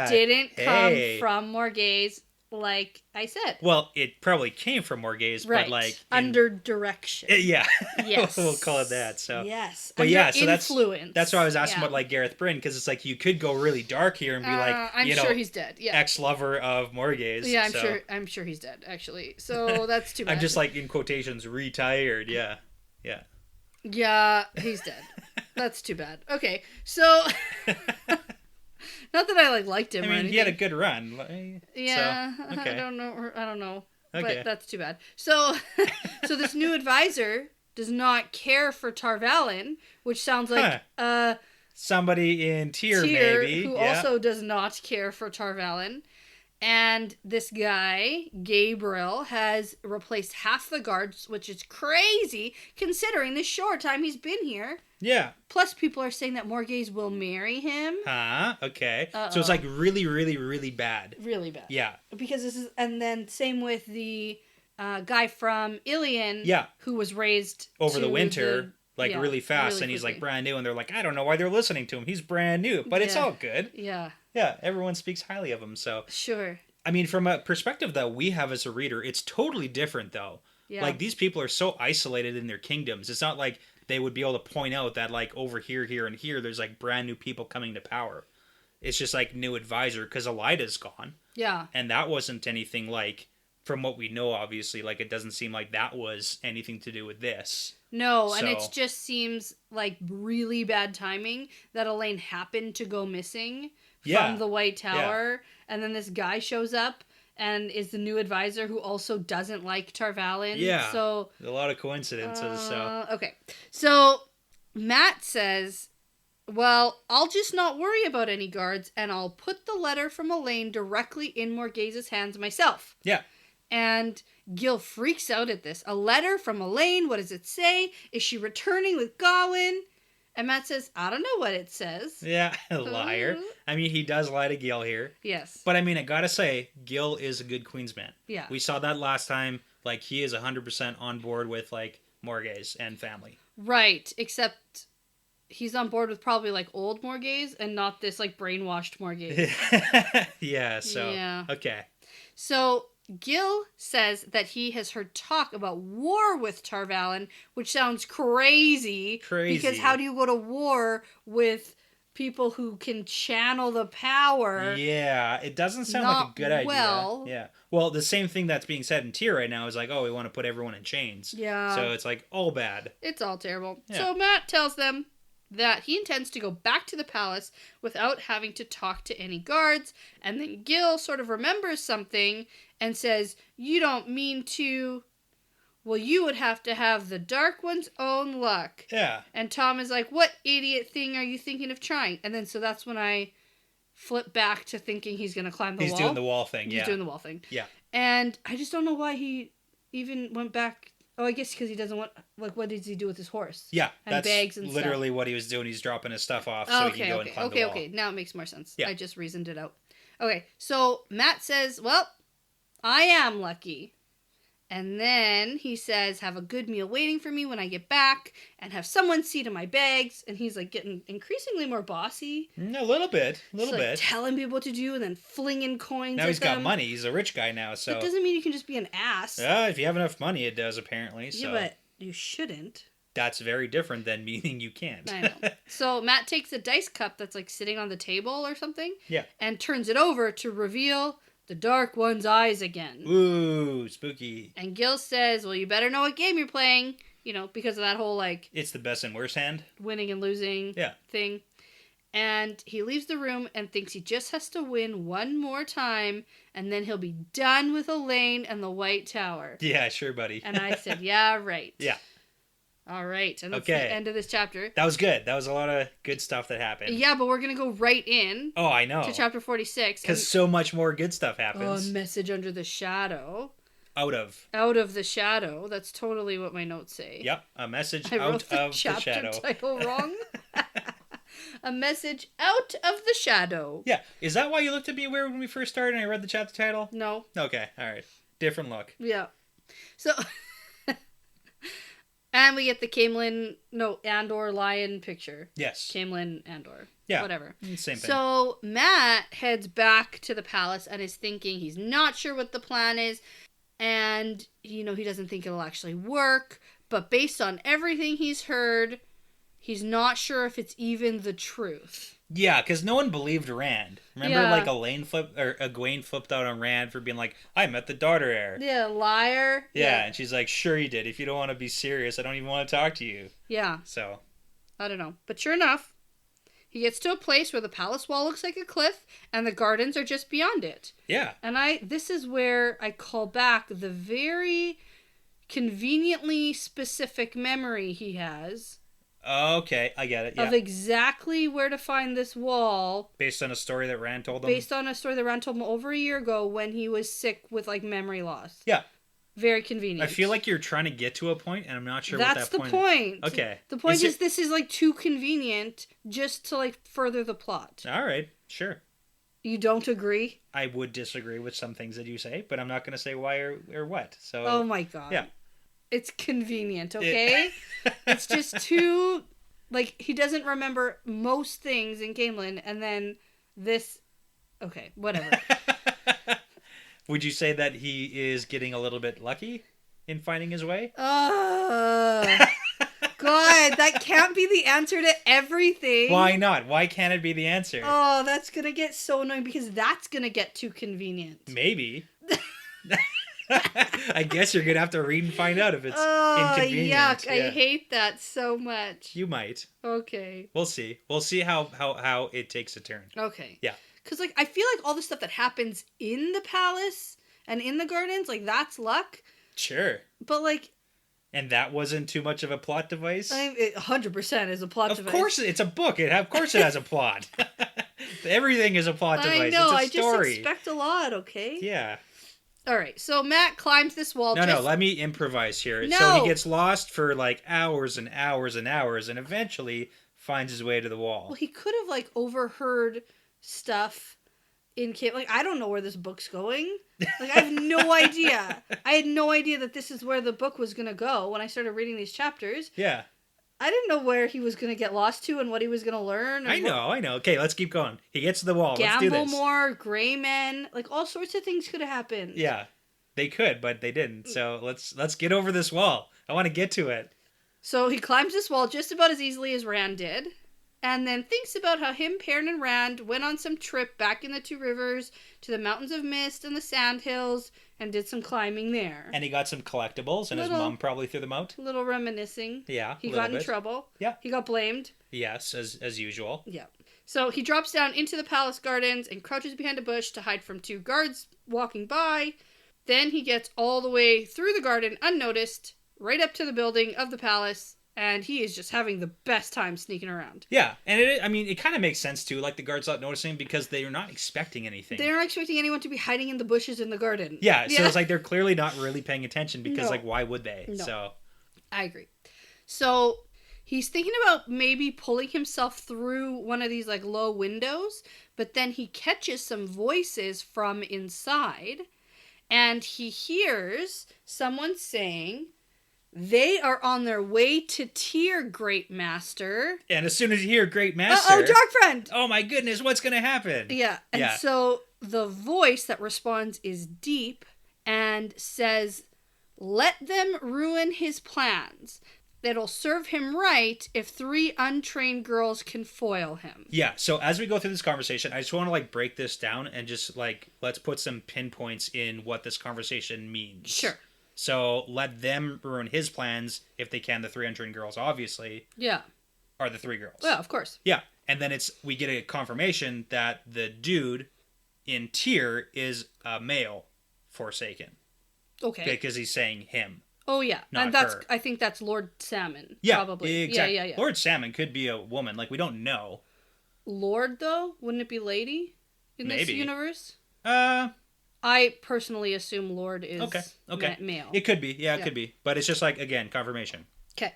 didn't come from Morgaze, like I said. Well, it probably came from Morgaze, right. but like under direction. Yeah, yes, we'll call it that. So yes, but under so influence. that's why I was asking about like Gareth Bryn, because it's like you could go really dark here and be like, I'm sure he's dead. Yeah, ex-lover of Morgaze. Yeah, I'm sure he's dead actually. So that's too bad. I'm just like in quotations retired. Yeah. Yeah, he's dead. That's too bad. Okay, so. Not that I liked him. I mean, he had a good run. Yeah, so, okay. I don't know. Okay. But that's too bad. So, so this new advisor does not care for Tarvalin, which sounds like somebody in Tyr maybe, who also does not care for Tarvalin. And this guy, Gabriel, has replaced half the guards, which is crazy considering the short time he's been here. Yeah. Plus, people are saying that Morgaze will marry him. Okay. So it's like really, really, really bad. Really bad. Yeah. Because this is, and then same with the guy from Ilian. Yeah. Who was raised over the winter, really fast, really and he's quickly. like brand new, and they're like, I don't know why they're listening to him. He's brand new, but it's all good. Yeah. Yeah. Everyone speaks highly of him, so. Sure. I mean, from a perspective that we have as a reader, it's totally different, though. Yeah. Like, these people are so isolated in their kingdoms. It's not like they would be able to point out that, like, over here, and here, there's, like, brand new people coming to power. It's just, like, new advisor, because Elida's gone. Yeah. And that wasn't anything, like, from what we know, obviously, like, it doesn't seem like that was anything to do with this. No, and it just seems like really bad timing that Elaine happened to go missing from the White Tower, and then this guy shows up and is the new advisor who also doesn't like Tarvalin. Yeah, so a lot of coincidences. Okay, so Matt says, well, I'll just not worry about any guards, and I'll put the letter from Elaine directly in Morgaze's hands myself. Yeah. And Gil freaks out at this. A letter from Elaine, what does it say? Is she returning with Gawain? And Matt says, I don't know what it says. Yeah, liar. I mean, he does lie to Gil here. Yes. But I mean, I gotta say, Gil is a good Queensman. Yeah. We saw that last time. Like, he is 100% on board with, like, Morgaze and family. Right. Except he's on board with probably, like, old Morgaze and not this, like, brainwashed Morgaze. Yeah, so. Yeah. Okay. So Gil says that he has heard talk about war with Tarvalin, which sounds crazy. Because how do you go to war with people who can channel the power? Yeah, it doesn't sound like a good idea. Yeah. Well, the same thing that's being said in Tyr right now is like, oh, we want to put everyone in chains. Yeah. So it's like all bad. It's all terrible. Yeah. So Matt tells them that he intends to go back to the palace without having to talk to any guards, and then Gil sort of remembers something and says, you don't mean to... Well, you would have to have the Dark One's own luck. Yeah. And Tom is like, what idiot thing are you thinking of trying? And then so that's when I flip back to thinking he's going to climb the wall. He's doing the wall thing, yeah. He's doing the wall thing. Yeah. And I just don't know why he even went back... Oh, I guess because he doesn't want... Like, what does he do with his horse? Yeah, and that's bags and literally stuff. what he was doing. He's dropping his stuff off so he can go and climb the wall. Okay, now it makes more sense. Yeah. I just reasoned it out. Okay, so Matt says, well, I am lucky. And then he says, have a good meal waiting for me when I get back, and have someone see to my bags. And he's like getting increasingly more bossy. A little bit. Just, like, telling people what to do and then flinging coins Now at he's got them. money. He's a rich guy now, so... That doesn't mean you can just be an ass. If you have enough money, it does, apparently. So. Yeah, but you shouldn't. That's very different than meaning you can't. I know. So Matt takes a dice cup that's like sitting on the table or something. Yeah. And turns it over to reveal the Dark One's eyes again. Ooh, spooky. And Gil says, well, you better know what game you're playing. You know, because of that whole, like... It's the best and worst hand. Winning and losing thing. And he leaves the room and thinks he just has to win one more time, and then he'll be done with Elaine and the White Tower. Yeah, sure, buddy. And I said, yeah, right. Yeah. All right. And that's the end of this chapter. That was good. That was a lot of good stuff that happened. Yeah, but we're going to go right in. Oh, I know. To chapter 46. Because so much more good stuff happens. A message under the shadow. Out of the shadow. That's totally what my notes say. Yep. A message out of the chapter shadow. Title wrong. A message out of the shadow. Yeah. Is that why you looked at me weird when we first started and I read the chapter title? No. Okay. All right. Different look. Yeah. So... And we get the Caemlyn, Andor lion picture. Yes. Caemlyn, Andor. Yeah. Whatever. Same thing. So Matt heads back to the palace and is thinking he's not sure what the plan is. And, he doesn't think it'll actually work. But based on everything he's heard, he's not sure if it's even the truth. Yeah, because no one believed Rand. Remember, like, Egwene flipped out on Rand for being like, I met the daughter heir. Yeah, liar. Yeah, and she's like, sure you did. If you don't want to be serious, I don't even want to talk to you. Yeah. So. I don't know. But sure enough, he gets to a place where the palace wall looks like a cliff, and the gardens are just beyond it. Yeah. And this is where I call back the very conveniently specific memory he has. Okay, I get it. Yeah. Of exactly where to find this wall. Based on a story that Rand told him? Based on a story that Rand told him over a year ago when he was sick with, like, memory loss. Yeah. Very convenient. I feel like you're trying to get to a point, and I'm not sure That's what that point is. That's the point. Okay. The point is this is, like, too convenient just to, like, further the plot. All right, sure. You don't agree? I would disagree with some things that you say, but I'm not going to say why or what. So. Oh, my God. Yeah. It's convenient, okay? It's just too... Like, he doesn't remember most things in Caemlyn, and then this... Okay, whatever. Would you say that he is getting a little bit lucky in finding his way? God, that can't be the answer to everything. Why not? Why can't it be the answer? Oh, that's going to get so annoying, because that's going to get too convenient. Maybe. I guess you're going to have to read and find out if it's inconvenient. Yuck. Yeah. I hate that so much. You might. Okay. We'll see. We'll see how it takes a turn. Okay. Yeah. Because, like, I feel like all the stuff that happens in the palace and in the gardens, like, that's luck. Sure. But, like... And that wasn't too much of a plot device? It 100% is a plot device. Of course, it's a book. Of course it has a plot. Everything is a plot device. I know. It's a story. I just expect a lot, okay? Yeah. All right, so Matt climbs this wall. No, let me improvise here. No. So he gets lost for like hours and hours and hours and eventually finds his way to the wall. Well, he could have like overheard stuff in Cape. Like, I don't know where this book's going. Like, I have no idea. I had no idea that this is where the book was going to go when I started reading these chapters. Yeah. I didn't know where he was going to get lost to and what he was going to learn. I know. Okay, let's keep going. He gets to the wall. Let's do this. Gamble more, gray men. Like, all sorts of things could have happened. Yeah. They could, but they didn't. So let's get over this wall. I want to get to it. So he climbs this wall just about as easily as Rand did. And then thinks about how him, Perrin, and Rand went on some trip back in the Two Rivers to the Mountains of Mist and the Sand Hills and did some climbing there. And he got some collectibles, and his mom probably threw them out. A little reminiscing. Yeah, he got in trouble. Yeah. He got blamed. Yes, as usual. Yeah. So he drops down into the palace gardens and crouches behind a bush to hide from two guards walking by. Then he gets all the way through the garden unnoticed, right up to the building of the palace. And he is just having the best time sneaking around. Yeah, and it kind of makes sense too, like the guards not noticing because they're not expecting anything. They're not expecting anyone to be hiding in the bushes in the garden. Yeah, so it's like they're clearly not really paying attention because, No. why would they? No. So I agree. So he's thinking about maybe pulling himself through one of these, like, low windows, but then he catches some voices from inside. And he hears someone saying, they are on their way to Tyr, Great Master. And as soon as you hear Great Master... Oh, Dark Friend! Oh my goodness, what's going to happen? Yeah, and so the voice that responds is deep and says, let them ruin his plans. It'll serve him right if 3 untrained girls can foil him. Yeah, so as we go through this conversation, I just want to break this down and just let's put some pinpoints in what this conversation means. Sure. So let them ruin his plans if they can. The 3 untrained girls, obviously, are the 3 girls. Yeah, of course. Yeah, and then we get a confirmation that the dude in Tyr is a male Forsaken. Okay. Because he's saying him. Oh yeah, not and that's her. I think that's Lord Salmon. Yeah, probably. Exactly. Yeah. Lord Salmon could be a woman. We don't know. Lord though, wouldn't it be lady in this Maybe. universe? I personally assume Lord is okay. Male. It could be. Yeah, it could be. But it's just again, confirmation. Okay.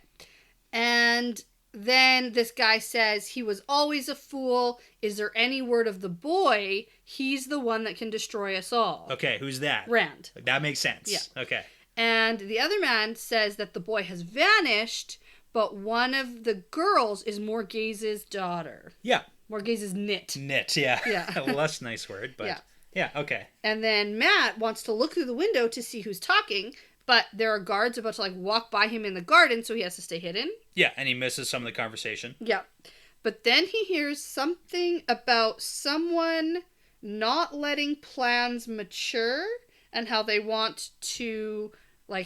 And then this guy says he was always a fool. Is there any word of the boy? He's the one that can destroy us all. Okay, who's that? Rand. That makes sense. Yeah. Okay. And the other man says that the boy has vanished, but one of the girls is Morghase's daughter. Yeah. Morghase's knit. Knit, yeah. Yeah. Less nice word, but yeah, okay. And then Matt wants to look through the window to see who's talking, but there are guards about to walk by him in the garden, so he has to stay hidden. Yeah, and he misses some of the conversation. Yeah. But then he hears something about someone not letting plans mature and how they want to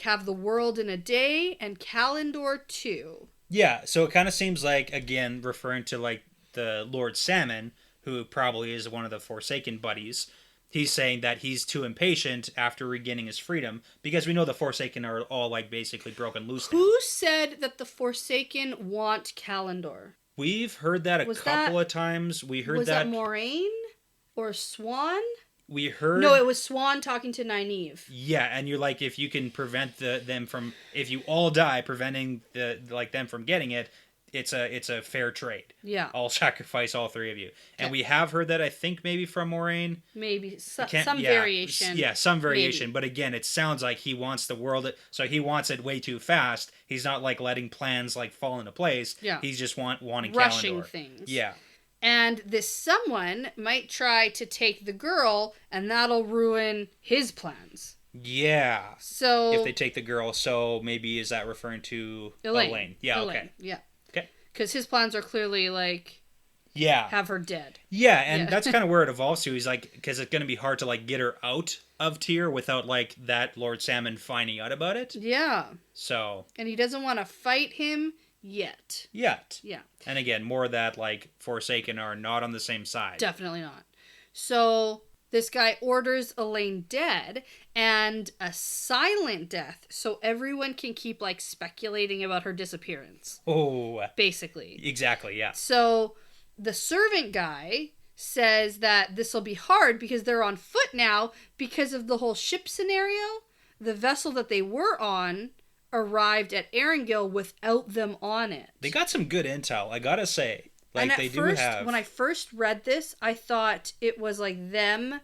have the world in a day and Calendor too. Yeah, so it kind of seems again, referring to the Lord Salmon, who probably is one of the Forsaken buddies. He's saying that he's too impatient after regaining his freedom because we know the Forsaken are all basically broken loose now. Who said that the Forsaken want Calendor? We've heard that a couple of times. We heard was that Moraine or Swan? We heard... No, it was Swan talking to Nynaeve. Yeah, and you're if you can prevent them from... If you all die, preventing them from getting it, it's a fair trade. Yeah. I'll sacrifice all 3 of you. And we have heard that, I think, maybe from Moraine. Maybe. Some variation. Yeah, some variation. Maybe. But again, it sounds like he wants the world... So he wants it way too fast. He's not letting plans fall into place. Yeah. He's just wanting rushing Calendor. Things. Yeah. And this someone might try to take the girl, and that'll ruin his plans. Yeah. So if they take the girl, so maybe is that referring to Elaine? Yeah. Elaine. Okay. Yeah. Okay. Because his plans are clearly have her dead. Yeah, and that's kind of where it evolves to. He's because it's going to be hard to get her out of Tyr without that Lord Salmon finding out about it. Yeah. So. And he doesn't want to fight him yet. Yeah. And again, more that Forsaken are not on the same side. Definitely not. So this guy orders Elaine dead and a silent death so everyone can keep speculating about her disappearance. Oh. Basically. Exactly, yeah. So the servant guy says that this will be hard because they're on foot now because of the whole ship scenario. The vessel that they were on arrived at Erangel without them on it. They got some good intel, I gotta say. When I first read this, I thought it was them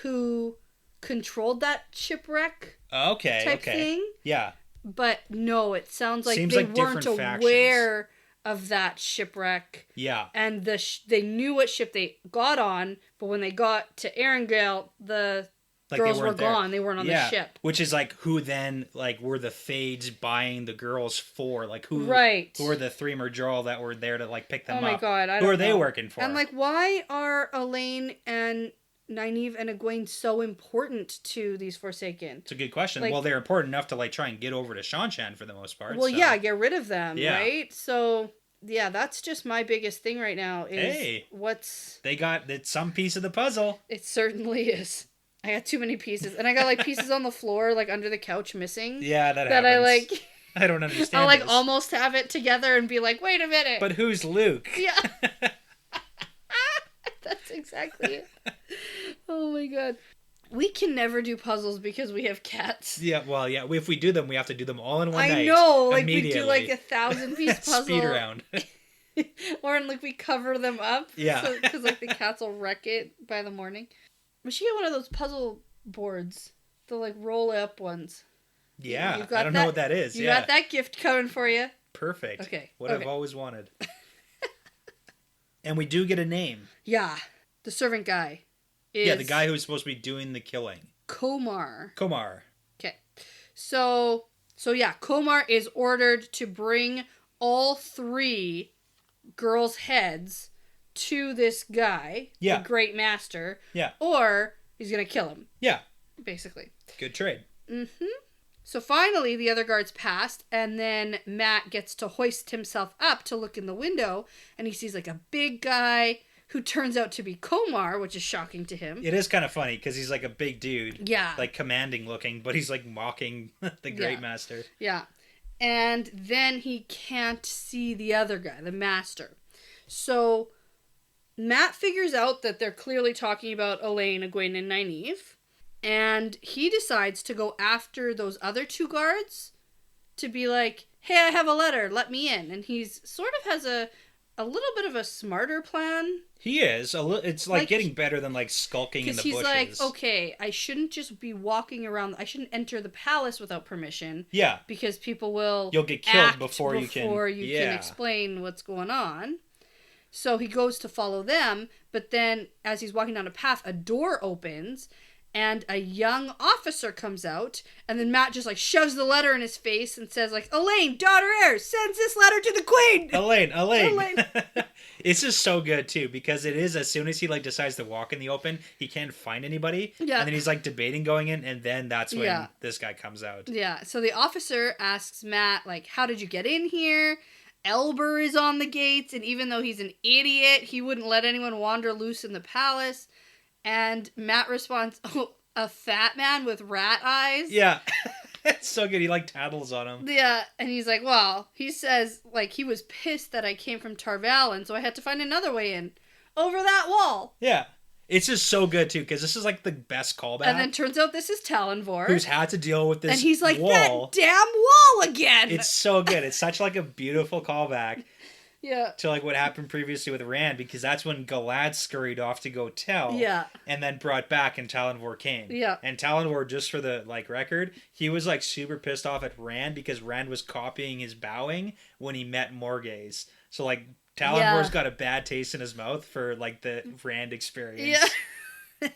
who controlled that shipwreck type thing. Yeah. But no, it sounds like Seems they weren't aware of that shipwreck. Yeah. And they knew what ship they got on, but when they got to Erangel, the girls were gone. They weren't on the ship. Which is who then were the Fades buying the girls for? Who were the 3 Murdral that were there to pick them up? Oh my god, I don't know. Who are they working for? And why are Elaine and Nynaeve and Egwene so important to these Forsaken? It's a good question. Well, they're important enough to try and get over to Seanchan for the most part. Well, yeah, get rid of them, right? So yeah, that's just my biggest thing right now is they got some piece of the puzzle. It certainly is. I got too many pieces. And I got pieces on the floor, under the couch missing. Yeah, that happens. I don't understand. I'll almost have it together and be wait a minute. But who's Luke? Yeah. That's exactly it. Oh my god. We can never do puzzles because we have cats. Yeah, well, yeah. If we do them, we have to do them all in one night. I know. We do 1,000-piece puzzle. Speed around. Or we cover them up. Yeah. Because the cats will wreck it by the morning. We should get one of those puzzle boards. the like roll up ones. Yeah, You got I don't know that- what that is. You Yeah, got that gift coming for you. perfect. Okay. What okay. I've always wanted. And we do get a name. Yeah. The servant guy is... Yeah, the guy who's supposed to be doing the killing. Komar. Komar. Okay. So yeah, Komar is ordered to bring all 3 girls' heads to this guy, Yeah. the Great Master. Yeah. Or he's going to kill him. Yeah. Basically. Good trade. Mm-hmm. So finally, the other guards passed, and then Matt gets to hoist himself up to look in the window, and he sees like a big guy who turns out to be Komar, which is shocking to him. It is kind of funny because he's like a big dude. Yeah. Like commanding looking, but he's like mocking the Great Master. Yeah. And then he can't see the other guy, the Master. So Matt figures out that they're clearly talking about Elaine, Egwene, and Nynaeve. And he decides to go after those other 2 guards to be like, hey, I have a letter, let me in. And he's sort of has a little bit of a smarter plan. He is. It's like getting better than like skulking in the bushes. Because he's like, okay, I shouldn't just be walking around. I shouldn't enter the palace without permission. Yeah. Because people will You'll get killed act before you can explain what's going on. So he goes to follow them, but then as he's walking down a path, a door opens and a young officer comes out, and then Matt just like shoves the letter in his face and says like, Elaine, daughter heir, sends this letter to the queen. Elaine. It's just so good too, because it is as soon as he like decides to walk in the open, he can't find anybody. Yeah. And then he's like debating going in, and then that's when this guy comes out. Yeah. So the officer asks Matt like, how did you get in here? Elber is on the gates, and even though he's an idiot, he wouldn't let anyone wander loose in the palace. And Matt responds, oh, a fat man with rat eyes? Yeah. It's so good. He like tattles on him. Yeah, and he's like, well, he says, like, he was pissed that I came from Tarvalin, so I had to find another way in. Over that wall. Yeah. It's just so good, too, because this is like the best callback. And then turns out this is Talonvor. Who's had to deal with this wall. And he's like, that damn wall again! It's so good. It's such like a beautiful callback. Yeah. To like what happened previously with Rand, because that's when Galad scurried off to go tell. Yeah. And then brought back and Talonvor came. Yeah. And Talonvor, just for the like record, he was like super pissed off at Rand because Rand was copying his bowing when he met Morgaze. So like Talonvor's got a bad taste in his mouth for like the Rand experience. Yeah.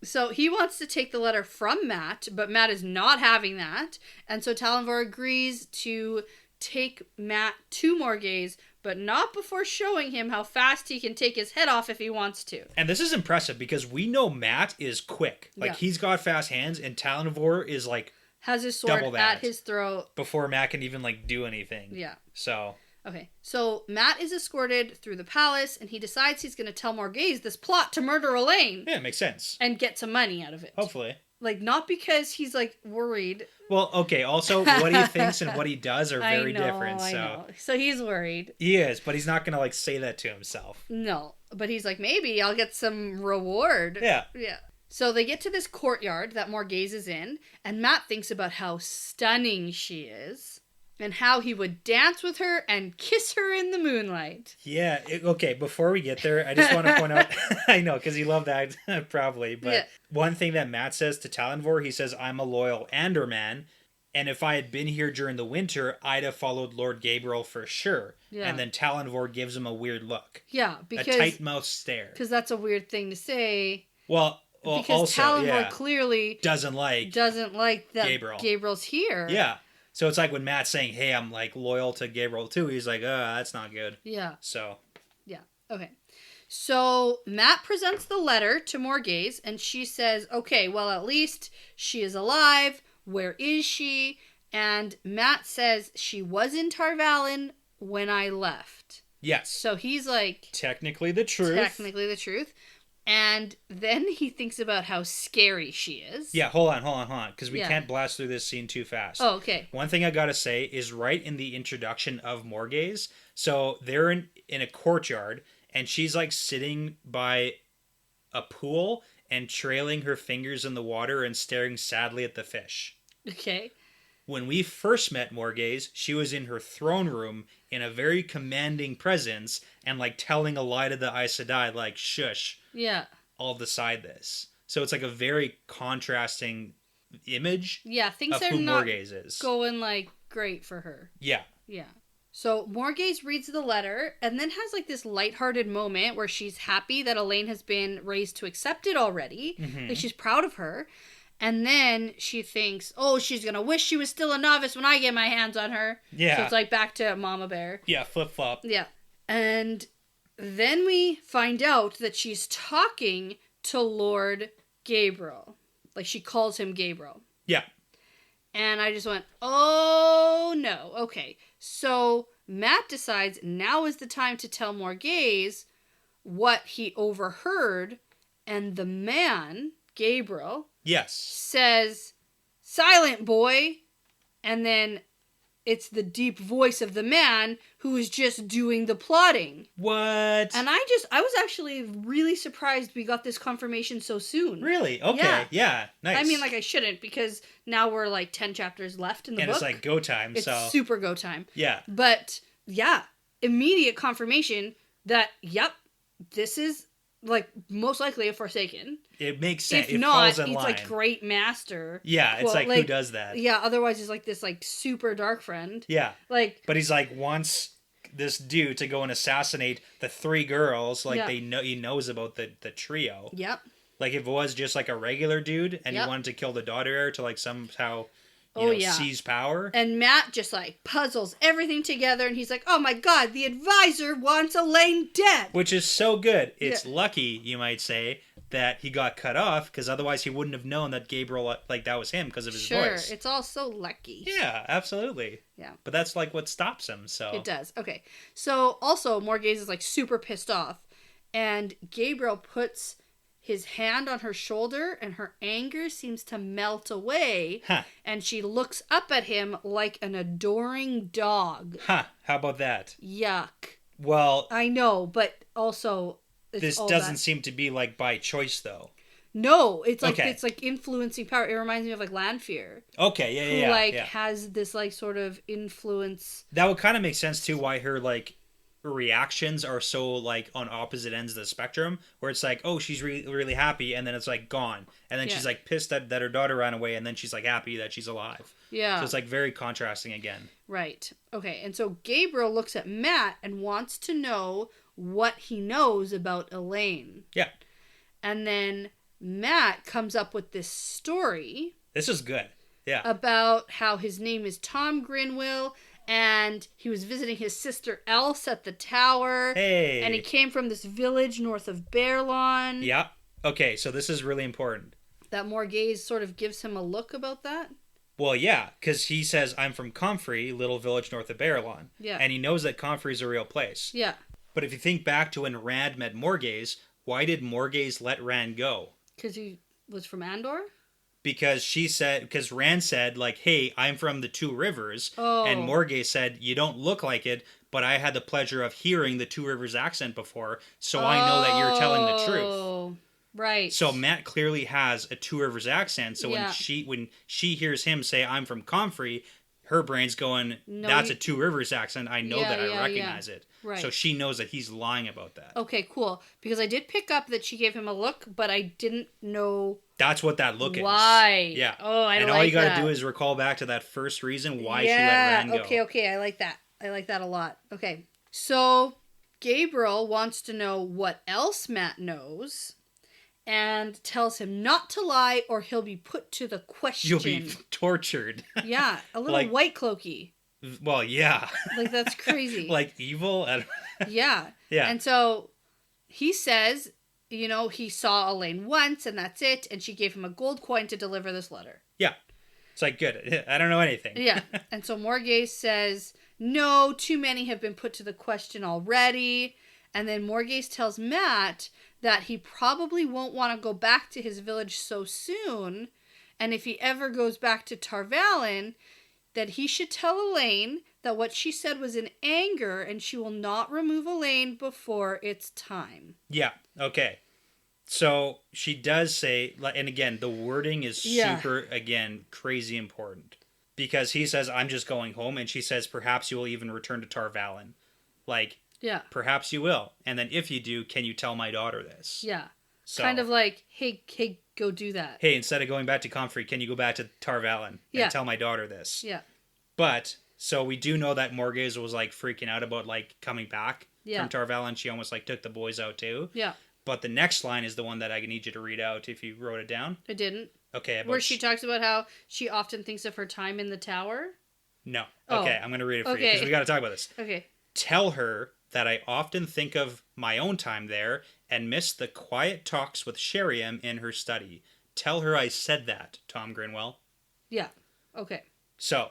So he wants to take the letter from Matt, but Matt is not having that. And so Talonvor agrees to take Matt to Morgaze, but not before showing him how fast he can take his head off if he wants to. And this is impressive because we know Matt is quick. Like he's got fast hands, and Talonvor is like has his sword at his throat before Matt can even like do anything. Yeah. So okay, so Matt is escorted through the palace, and he decides he's going to tell Morgaze this plot to murder Elaine. Yeah, it makes sense. And get some money out of it. Hopefully. Like, not because he's, like, worried. Well, okay, also, what he thinks and what he does are very different, so... I know. So he's worried. He is, but he's not gonna, like, say that to himself. No, but he's like, maybe I'll get some reward. Yeah. Yeah. So they get to this courtyard that Morgaze is in, and Matt thinks about how stunning she is, and how he would dance with her and kiss her in the moonlight. Yeah, okay, before we get there, I just want to point out, I know, because you love that, probably, but one thing that Matt says to Talonvor, he says, I'm a loyal Andor man, and if I had been here during the winter, I'd have followed Lord Gabriel for sure. Yeah. And then Talonvor gives him a weird look. Yeah, because... a tight-mouthed stare. Because that's a weird thing to say. Well because also, Talonvor clearly... doesn't like that Gabriel's here. Yeah. So it's like when Matt's saying, hey, I'm like loyal to Gabriel too, he's like, that's not good. Yeah. So. Yeah. Okay. So Matt presents the letter to Morgaze, and she says, okay, well, at least she is alive. Where is she? And Matt says, she was in Tarvalin when I left. Yes. So he's like... Technically the truth. And then he thinks about how scary she is. Yeah, hold on. Because we can't blast through this scene too fast. Oh, okay. One thing I gotta say is right in the introduction of Morgaze, so they're in a courtyard, and she's like sitting by a pool and trailing her fingers in the water and staring sadly at the fish. Okay. When we first met Morgaze, she was in her throne room in a very commanding presence and like telling a lie to the Aes Sedai, like, shush. Yeah. I'll decide this. So it's like a very contrasting image things of are who not Morgaze is. going, like, great for her. Yeah. Yeah. So Morgaze reads the letter and then has, like, this lighthearted moment where she's happy that Elaine has been raised to accept it already. Mm-hmm. Like, she's proud of her. And then she thinks, oh, she's going to wish she was still a novice when I get my hands on her. Yeah. So it's, like, back to Mama Bear. Yeah, flip-flop. Yeah. And then we find out that she's talking to Lord Gabriel. Like, she calls him Gabriel. Yeah. And I just went, oh, no. Okay. So Matt decides now is the time to tell Morgaze what he overheard. And the man, Gabriel, Yes. says, silent boy. And then it's the deep voice of the man who is just doing the plotting. What? And I was actually really surprised we got this confirmation so soon. Really? Okay. Yeah. Nice. I mean, like, I shouldn't, because now we're, like, 10 chapters left in the book. And it's, like, go time, It's super go time. Yeah. But, yeah, immediate confirmation that, yep, this is, like, most likely a Forsaken. It makes sense. If it not, falls in he's, line. like, great master. Yeah, it's like, who does that? Yeah, otherwise he's, like, this, like, super dark friend. Yeah. Like... But he's, like, wants this dude to go and assassinate the 3 girls. Like, Yeah. they know he knows about the trio. Yep. Like, if it was just, like, a regular dude and Yep. he wanted to kill the daughter to, like, somehow... Yeah. seize power. And Matt just, like, puzzles everything together, and he's like, oh my god, the advisor wants Elaine dead! Which is so good. It's lucky, you might say, that he got cut off, because otherwise he wouldn't have known that Gabriel, like, that was him because of his voice. Sure, it's all so lucky. Yeah, absolutely. Yeah. But that's, like, what stops him, so... It does. Okay. So, also, Morgaze is, like, super pissed off, and Gabriel puts his hand on her shoulder, and her anger seems to melt away. Huh. And she looks up at him like an adoring dog. Huh. How about that? Yuck. Well... I know, but also... This doesn't seem to be, like, by choice, though. No, it's like Okay. it's like influencing power. It reminds me of, like, Lanfear. Okay, yeah. Who, has this, like, sort of influence. That would kind of make sense, too, why her, like, reactions are so, like, on opposite ends of the spectrum, where it's like, oh, she's really, really happy, and then it's, like, gone. And then she's, like, pissed that her daughter ran away, and then she's, like, happy that she's alive. Yeah. So it's, like, very contrasting again. Right. Okay, and so Gabriel looks at Matt and wants to know what he knows about Elaine. Yeah. And then Matt comes up with this story. This is good. Yeah. About how his name is Tom Grinwill, and he was visiting his sister Else at the tower. Hey. And he came from this village north of Baerlon. Yeah. Okay, so this is really important. That Morgaze sort of gives him a look about that. Well, yeah, because he says, I'm from Comfrey, little village north of Baerlon. Yeah. And he knows that Comfrey is a real place. Yeah. But if you think back to when Rand met Morgaze, why did Morgaze let Rand go? Because he was from Andor? Because Rand said, like, hey, I'm from the Two Rivers. Oh. And Morgaze said, you don't look like it, but I had the pleasure of hearing the Two Rivers accent before, so I know that you're telling the truth. Oh, right. So Matt clearly has a Two Rivers accent, so Yeah. when she hears him say, I'm from Comfrey, her brain's going, No, that's a Two Rivers accent, I know that I yeah. recognize it. Right. So she knows that he's lying about that. Okay, cool. Because I did pick up that she gave him a look, but I didn't know That's what that look is. why. Yeah. Oh, I and like all you gotta that. do is recall back to that first reason why she let Rand go. Okay, I like that. I like that a lot. Okay. So, Gabriel wants to know what else Matt knows and tells him not to lie or he'll be put to the question. You'll be tortured. Yeah, a little Like- white cloaky. Well, yeah. Like, that's crazy. Like evil? Yeah. Yeah. And so he says, you know, he saw Elaine once and that's it. And she gave him a gold coin to deliver this letter. Yeah. It's like, good. I don't know anything. Yeah. And so Morgaze says, no, too many have been put to the question already. And then Morgaze tells Matt that he probably won't want to go back to his village so soon. And if he ever goes back to Tarvalin, that he should tell Elaine that what she said was in anger and she will not remove Elaine before it's time. Yeah. Okay. So she does say, and again, the wording is super, again, crazy important. Because he says, I'm just going home. And she says, perhaps you will even return to Tarvalin. Like, yeah, perhaps you will. And then if you do, can you tell my daughter this? Yeah. So, Kind of like, hey, go do that. Hey, instead of going back to Comfrey, can you go back to Tarvalon and tell my daughter this? Yeah. But, so we do know that Morghese was, like, freaking out about, like, coming back from Tarvalon. She almost, like, took the boys out, too. Yeah. But the next line is the one that I need you to read out if you wrote it down. I didn't. Okay. Where she talks about how she often thinks of her time in the tower? No. Okay, I'm going to read it for you because we got to talk about this. Okay. Tell her that I often think of my own time there and miss the quiet talks with Sheriam in her study. Tell her I said that, Tom Grinwell. Yeah. Okay. So,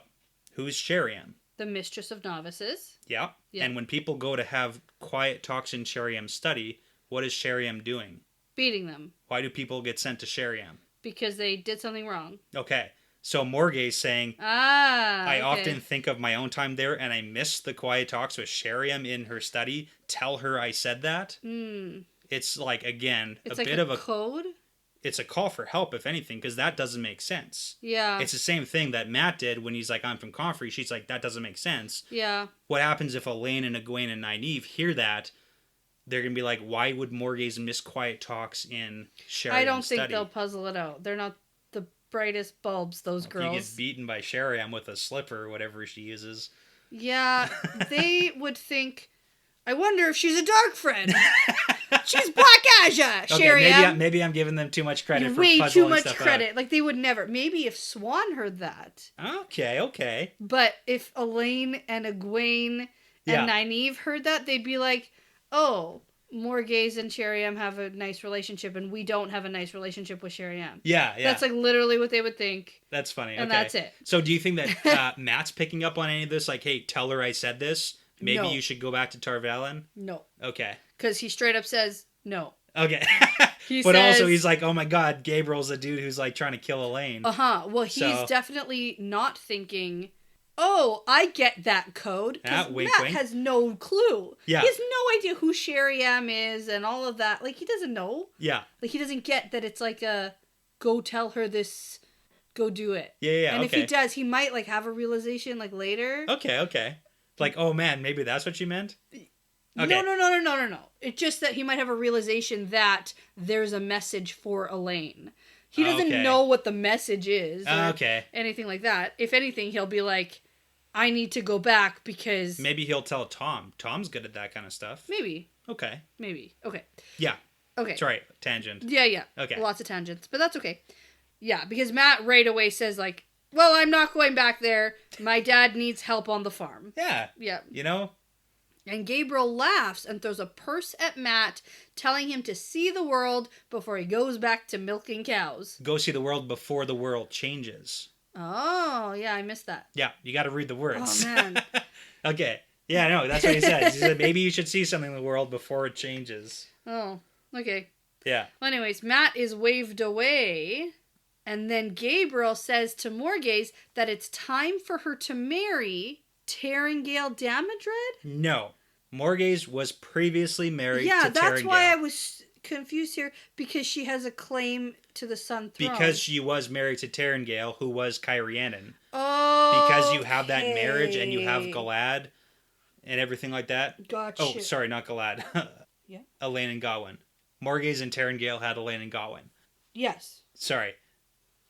who's Sheriam? The mistress of novices. Yeah. And when people go to have quiet talks in Sheriam's study, what is Sheriam doing? Beating them. Why do people get sent to Sheriam? Because they did something wrong. Okay. So Morghese saying, I often think of my own time there and I miss the quiet talks with Sheriam in her study. Tell her I said that. It's like, again, it's a like bit of a code. It's a call for help, if anything, because that doesn't make sense. Yeah. It's the same thing that Matt did when he's like, I'm from Comfrey. She's like, that doesn't make sense. Yeah. What happens if Elaine and Egwene and Nynaeve hear that? They're going to be like, why would Morghese miss quiet talks in Sheriam's I don't think study? they'll puzzle it out. They're not the brightest bulbs, those girls. You get beaten by Sheriam with a slipper or whatever she uses. Yeah, they would think, I wonder if she's a dark friend. She's Black Aja, Sheriam. Maybe I'm giving them too much credit for way puzzling too much stuff credit. out. Like, they would never. Maybe if Swan heard that. Okay. But if Elaine and Egwene and Nynaeve heard that, they'd be like, oh, Morghese and Sheriam have a nice relationship, and we don't have a nice relationship with Sheriam. Yeah. That's like literally what they would think. That's funny. And okay. that's it. So do you think that Matt's picking up on any of this? Like, hey, tell her I said this. Maybe No. you should go back to Tarvalon? No. Okay. Because he straight up says no. Okay. He but says, also he's like, oh my god, Gabriel's a dude who's like trying to kill Elaine. Well, he's definitely not thinking, oh, I get that code. Because wink, Matt wink. has no clue. Yeah. He has no idea who Sheriam is and all of that. Like, he doesn't know. Yeah. Like, he doesn't get that it's like a, go tell her this, go do it. Yeah, And okay. if he does, he might, like, have a realization, like, later. Okay. Like, oh man, maybe that's what you meant? Okay. No. It's just that he might have a realization that there's a message for Elaine. He doesn't know what the message is or anything like that. If anything, he'll be like, I need to go back because... Maybe he'll tell Tom. Tom's good at that kind of stuff. Maybe. Okay. Okay. Yeah. Okay. Sorry, tangent. Yeah. Okay. Lots of tangents, but that's okay. Yeah, because Matt right away says like, well, I'm not going back there. My dad needs help on the farm. Yeah. Yeah. You know? And Gabriel laughs and throws a purse at Matt, telling him to see the world before he goes back to milking cows. Go see the world before the world changes. Oh, yeah, I missed that. Yeah, you got to read the words. Oh, man. Okay. Yeah, no, that's what he said. He said maybe you should see something in the world before it changes. Oh, okay. Yeah. Well, anyways, Matt is waved away, and then Gabriel says to Morghese that it's time for her to marry Tarangale Damodred? No. Morghese was previously married to Tarangale. Yeah, that's why I was confused here, because she has a claim to the Sun Throne. Because she was married to Tarangale, who was Kyrianan. Oh, Because you have that marriage and you have Galad and everything like that. Gotcha. Oh, sorry, not Galad. Yeah. Elaine and Gawain. Morghese and Tarangale had Elaine and Gawain. Yes. Sorry.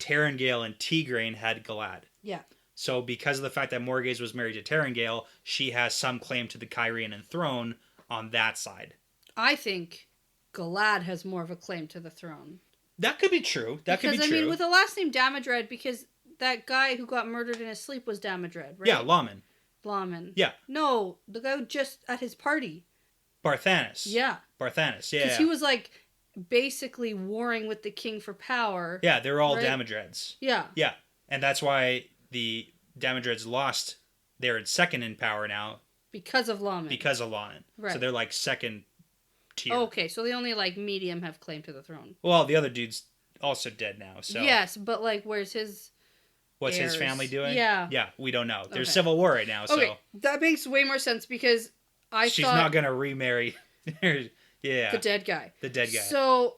Tarangale and Tigraine had Galad. Yeah. So because of the fact that Morghese was married to Tarangale, she has some claim to the Kyrianan throne on that side. I think Galad has more of a claim to the throne. That could be true. Because, I mean, with the last name Damodred, because that guy who got murdered in his sleep was Damodred, right? Yeah, Lawman. Yeah. No, the guy just at his party. Barthanes. Yeah. Barthanes, yeah. Because he was like basically warring with the king for power. Yeah, they're all Damodreds. Yeah. Yeah. And that's why the Damodreds lost. They're second in power now. Because of Lawman. Because of Lawman. Right. So they're like second tier. Oh, okay, so the only like medium have claim to the throne. Well, the other dude's also dead now, so... Yes, but like where's his... What's heirs? his family doing? Yeah. Yeah, we don't know. There's civil war right now, so... Okay, that makes way more sense because She's not going to remarry... Yeah. The dead guy. The dead guy. So,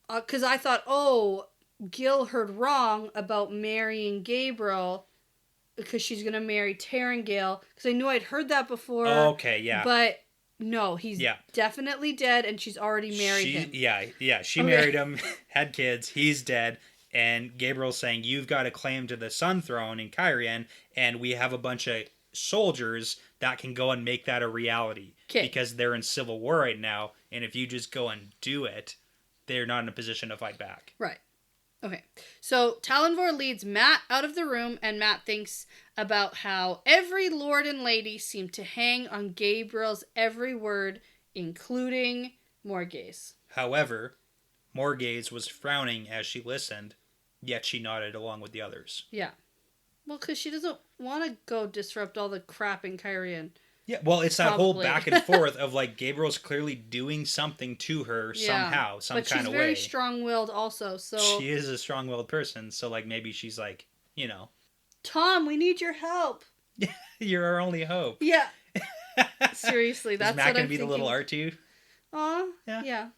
because I thought, oh, Gil heard wrong about marrying Gabriel because she's going to marry Tarangale. Because I knew I'd heard that before. Oh, okay, yeah. But No, he's definitely dead, and she's already married him. Yeah. She married him, had kids. He's dead, and Gabriel's saying, "You've got a claim to the Sun Throne in Caerhun, and we have a bunch of soldiers that can go and make that a reality because they're in civil war right now, and if you just go and do it, they're not in a position to fight back." Right. Okay. So Talonvor leads Matt out of the room, and Matt thinks about how every lord and lady seemed to hang on Gabriel's every word, including Morgaze. However, Morgaze was frowning as she listened, yet she nodded along with the others. Yeah. Well, because she doesn't want to go disrupt all the crap in Caerhun. Yeah, well, it's that whole back and forth of, like, Gabriel's clearly doing something to her somehow, some kind of way. But she's very strong-willed also, so... She is a strong-willed person, so, like, maybe she's like, you know... Tom, we need your help! You're our only hope. Yeah. Seriously, that's what I'm thinking. Is Matt going to be the little R2? Aw, yeah.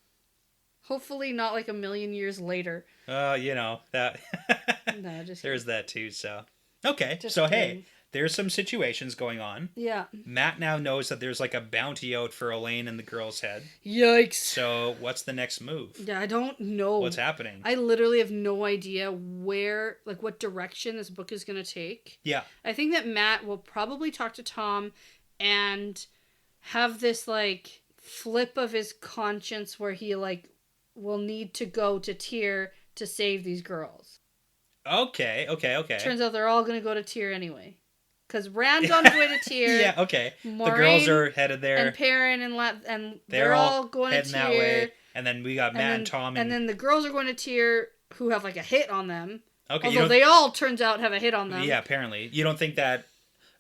Hopefully not, like, a million years later. You know, that... No, just... There's that, too, so... Okay, just so, kidding. hey... There's some situations going on. Yeah. Matt now knows that there's like a bounty out for Elaine and the girl's head. Yikes. So what's the next move? Yeah, I don't know. What's happening? I literally have no idea where, like, what direction this book is going to take. Yeah. I think that Matt will probably talk to Tom and have this, like, flip of his conscience where he, like, will need to go to Tyr to save these girls. Okay. Turns out they're all going to go to Tyr anyway. Because Rand's on his way to Tyr. Yeah, okay. Moiraine, the girls are headed there. And Perrin and they're all going to Tyr. That way. And then we got Matt and Tom. And then the girls are going to Tyr who have like a hit on them. Okay. Although they all, turns out, have a hit on them. Yeah, apparently. You don't think that...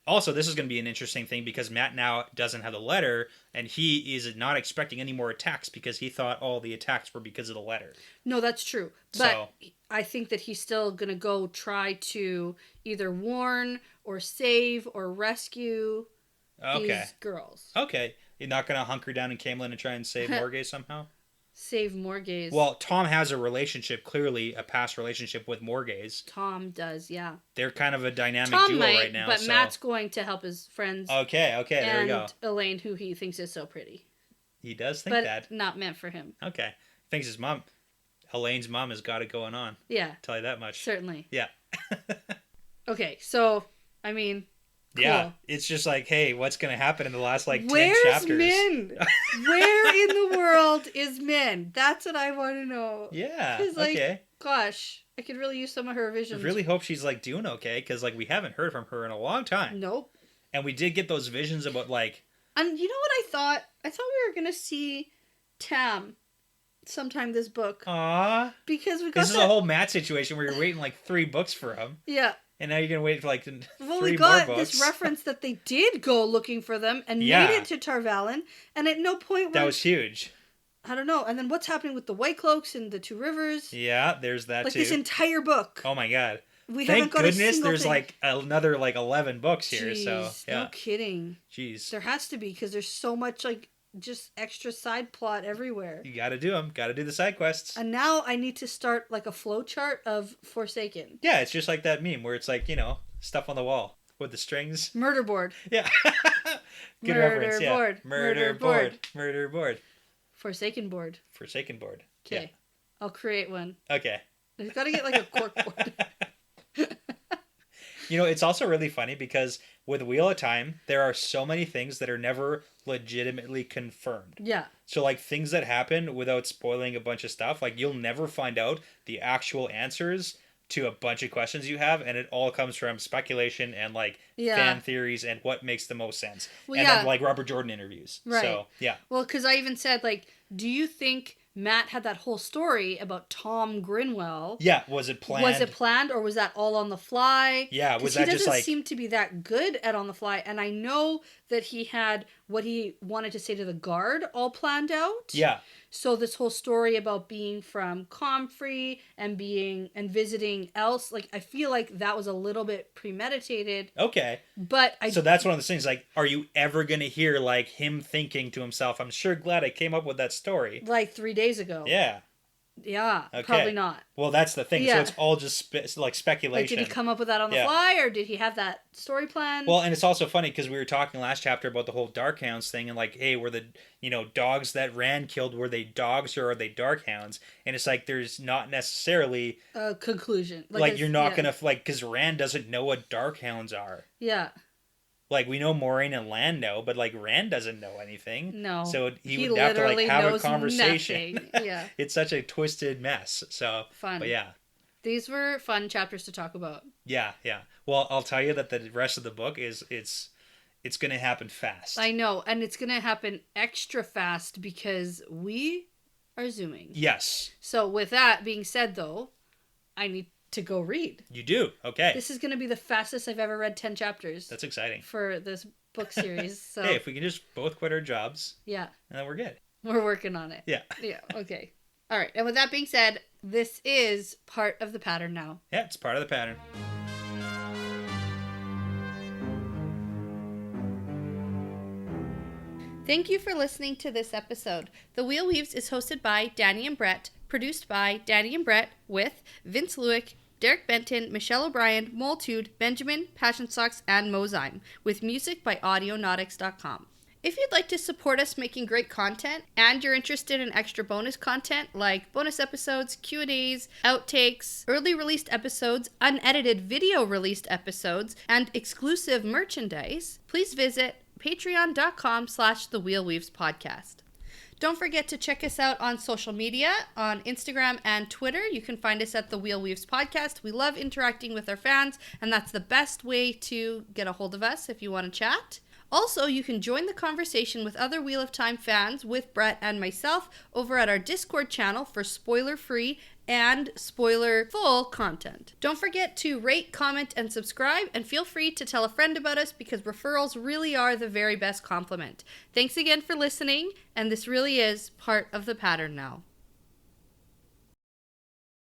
Also, this is going to be an interesting thing because Matt now doesn't have the letter and he is not expecting any more attacks because he thought all the attacks were because of the letter. No, that's true. But I think that he's still going to go try to either warn or save or rescue these girls. Okay. You're not going to hunker down in Caemlyn and try and save Morgaze somehow? Save Morgaze. Well, Tom has a relationship, clearly a past relationship with Morgaze. Tom does, yeah. They're kind of a dynamic duo right now. But Matt's going to help his friends. Okay, there we go. And Elaine, who he thinks is so pretty. He does think that. But not meant for him. Okay. Thinks his mom, Elaine's mom, has got it going on. Yeah. I'll tell you that much. Certainly. Yeah. Okay, so, I mean... Cool. Yeah, it's just like, hey, what's going to happen in the last, 10 chapters? Where's Min? Where in the world is Min? That's what I want to know. Yeah, okay. Gosh, I could really use some of her visions. I really hope she's, doing okay, because, we haven't heard from her in a long time. Nope. And we did get those visions about, And you know what I thought? I thought we were going to see Tam sometime this book. Aww. Because we got This is a whole Matt situation where you're waiting, 3 books for him. Yeah. And now you're going to wait for, 3 more books. We got this reference that they did go looking for them and made it to Tarvalon. And at no point... That was huge. I don't know. And then what's happening with the White Cloaks and the 2 Rivers? Yeah, there's that too. This entire book. Oh my god. Thank goodness there's another 11 books here. Jeez, so yeah. No kidding. Jeez. There has to be because there's so much just extra side plot everywhere. You gotta do them. Gotta do the side quests. And now I need to start a flow chart of Forsaken. Yeah, it's just like that meme where it's stuff on the wall with the strings. Murder board. Yeah. Good reference. Yeah. Murder board. Forsaken board. Okay. Yeah. I'll create one. Okay. I've got to get a cork board. It's also really funny because with Wheel of Time, there are so many things that are never legitimately confirmed. Yeah. So, things that happen without spoiling a bunch of stuff, you'll never find out the actual answers to a bunch of questions you have, and it all comes from speculation and, fan theories and what makes the most sense. Well, and then, Robert Jordan interviews. Right. So, yeah. Well, because I even said, do you think Matt had that whole story about Tom Grinwell? Yeah, was it planned? Was it planned, or was that all on the fly? Yeah, was that just he doesn't seem to be that good at on the fly, and I know that he had what he wanted to say to the guard all planned out. Yeah. So this whole story about being from Comfrey and visiting else, I feel like that was a little bit premeditated. Okay. But So that's one of the things, are you ever going to hear, him thinking to himself, I'm sure glad I came up with that story. 3 days ago. Yeah. Yeah, Okay. probably not. Well, that's the thing. Yeah. So it's all just speculation. Like, did he come up with that on the fly, or did he have that story plan? Well, and it's also funny because we were talking last chapter about the whole Darkhounds thing, and like, hey, were the dogs that Rand killed, were they dogs or are they Darkhounds? And it's like there's not necessarily a conclusion. Like you're not gonna because Rand doesn't know what Darkhounds are. Yeah. Like, we know Moiraine and Lan know, but, like, Rand doesn't know anything. No. So he would have to, like, have a conversation. Yeah. It's such a twisted mess. So, fun. But, yeah. These were fun chapters to talk about. Yeah, yeah. Well, I'll tell you that the rest of the book it's going to happen fast. I know, and it's going to happen extra fast because we are zooming. Yes. So, with that being said, though, I need to go read. You do? Okay. This is going to be the fastest I've ever read 10 chapters. That's exciting. For this book series. So hey, if we can just both quit our jobs. Yeah. And then we're good. We're working on it. Yeah. Yeah, okay. All right. And with that being said, this is part of the pattern now. Yeah, it's part of the pattern. Thank you for listening to this episode. The Wheel Weaves is hosted by Dani and Brett, produced by Dani and Brett with Vince Lewick, Derek Benton, Michelle O'Brien, Moltude, Benjamin, Passion Socks, and Mozyme, with music by Audionautics.com. If you'd like to support us making great content, and you're interested in extra bonus content like bonus episodes, Q&As, outtakes, early released episodes, unedited video released episodes, and exclusive merchandise, please visit patreon.com/thewheelweavespodcast. Don't forget to check us out on social media, on Instagram and Twitter. You can find us at The Wheel Weaves Podcast. We love interacting with our fans, and that's the best way to get a hold of us if you want to chat. Also, you can join the conversation with other Wheel of Time fans with Brett and myself over at our Discord channel for spoiler-free and spoiler-full content. Don't forget to rate, comment, and subscribe, and feel free to tell a friend about us because referrals really are the very best compliment. Thanks again for listening, and this really is part of the pattern now.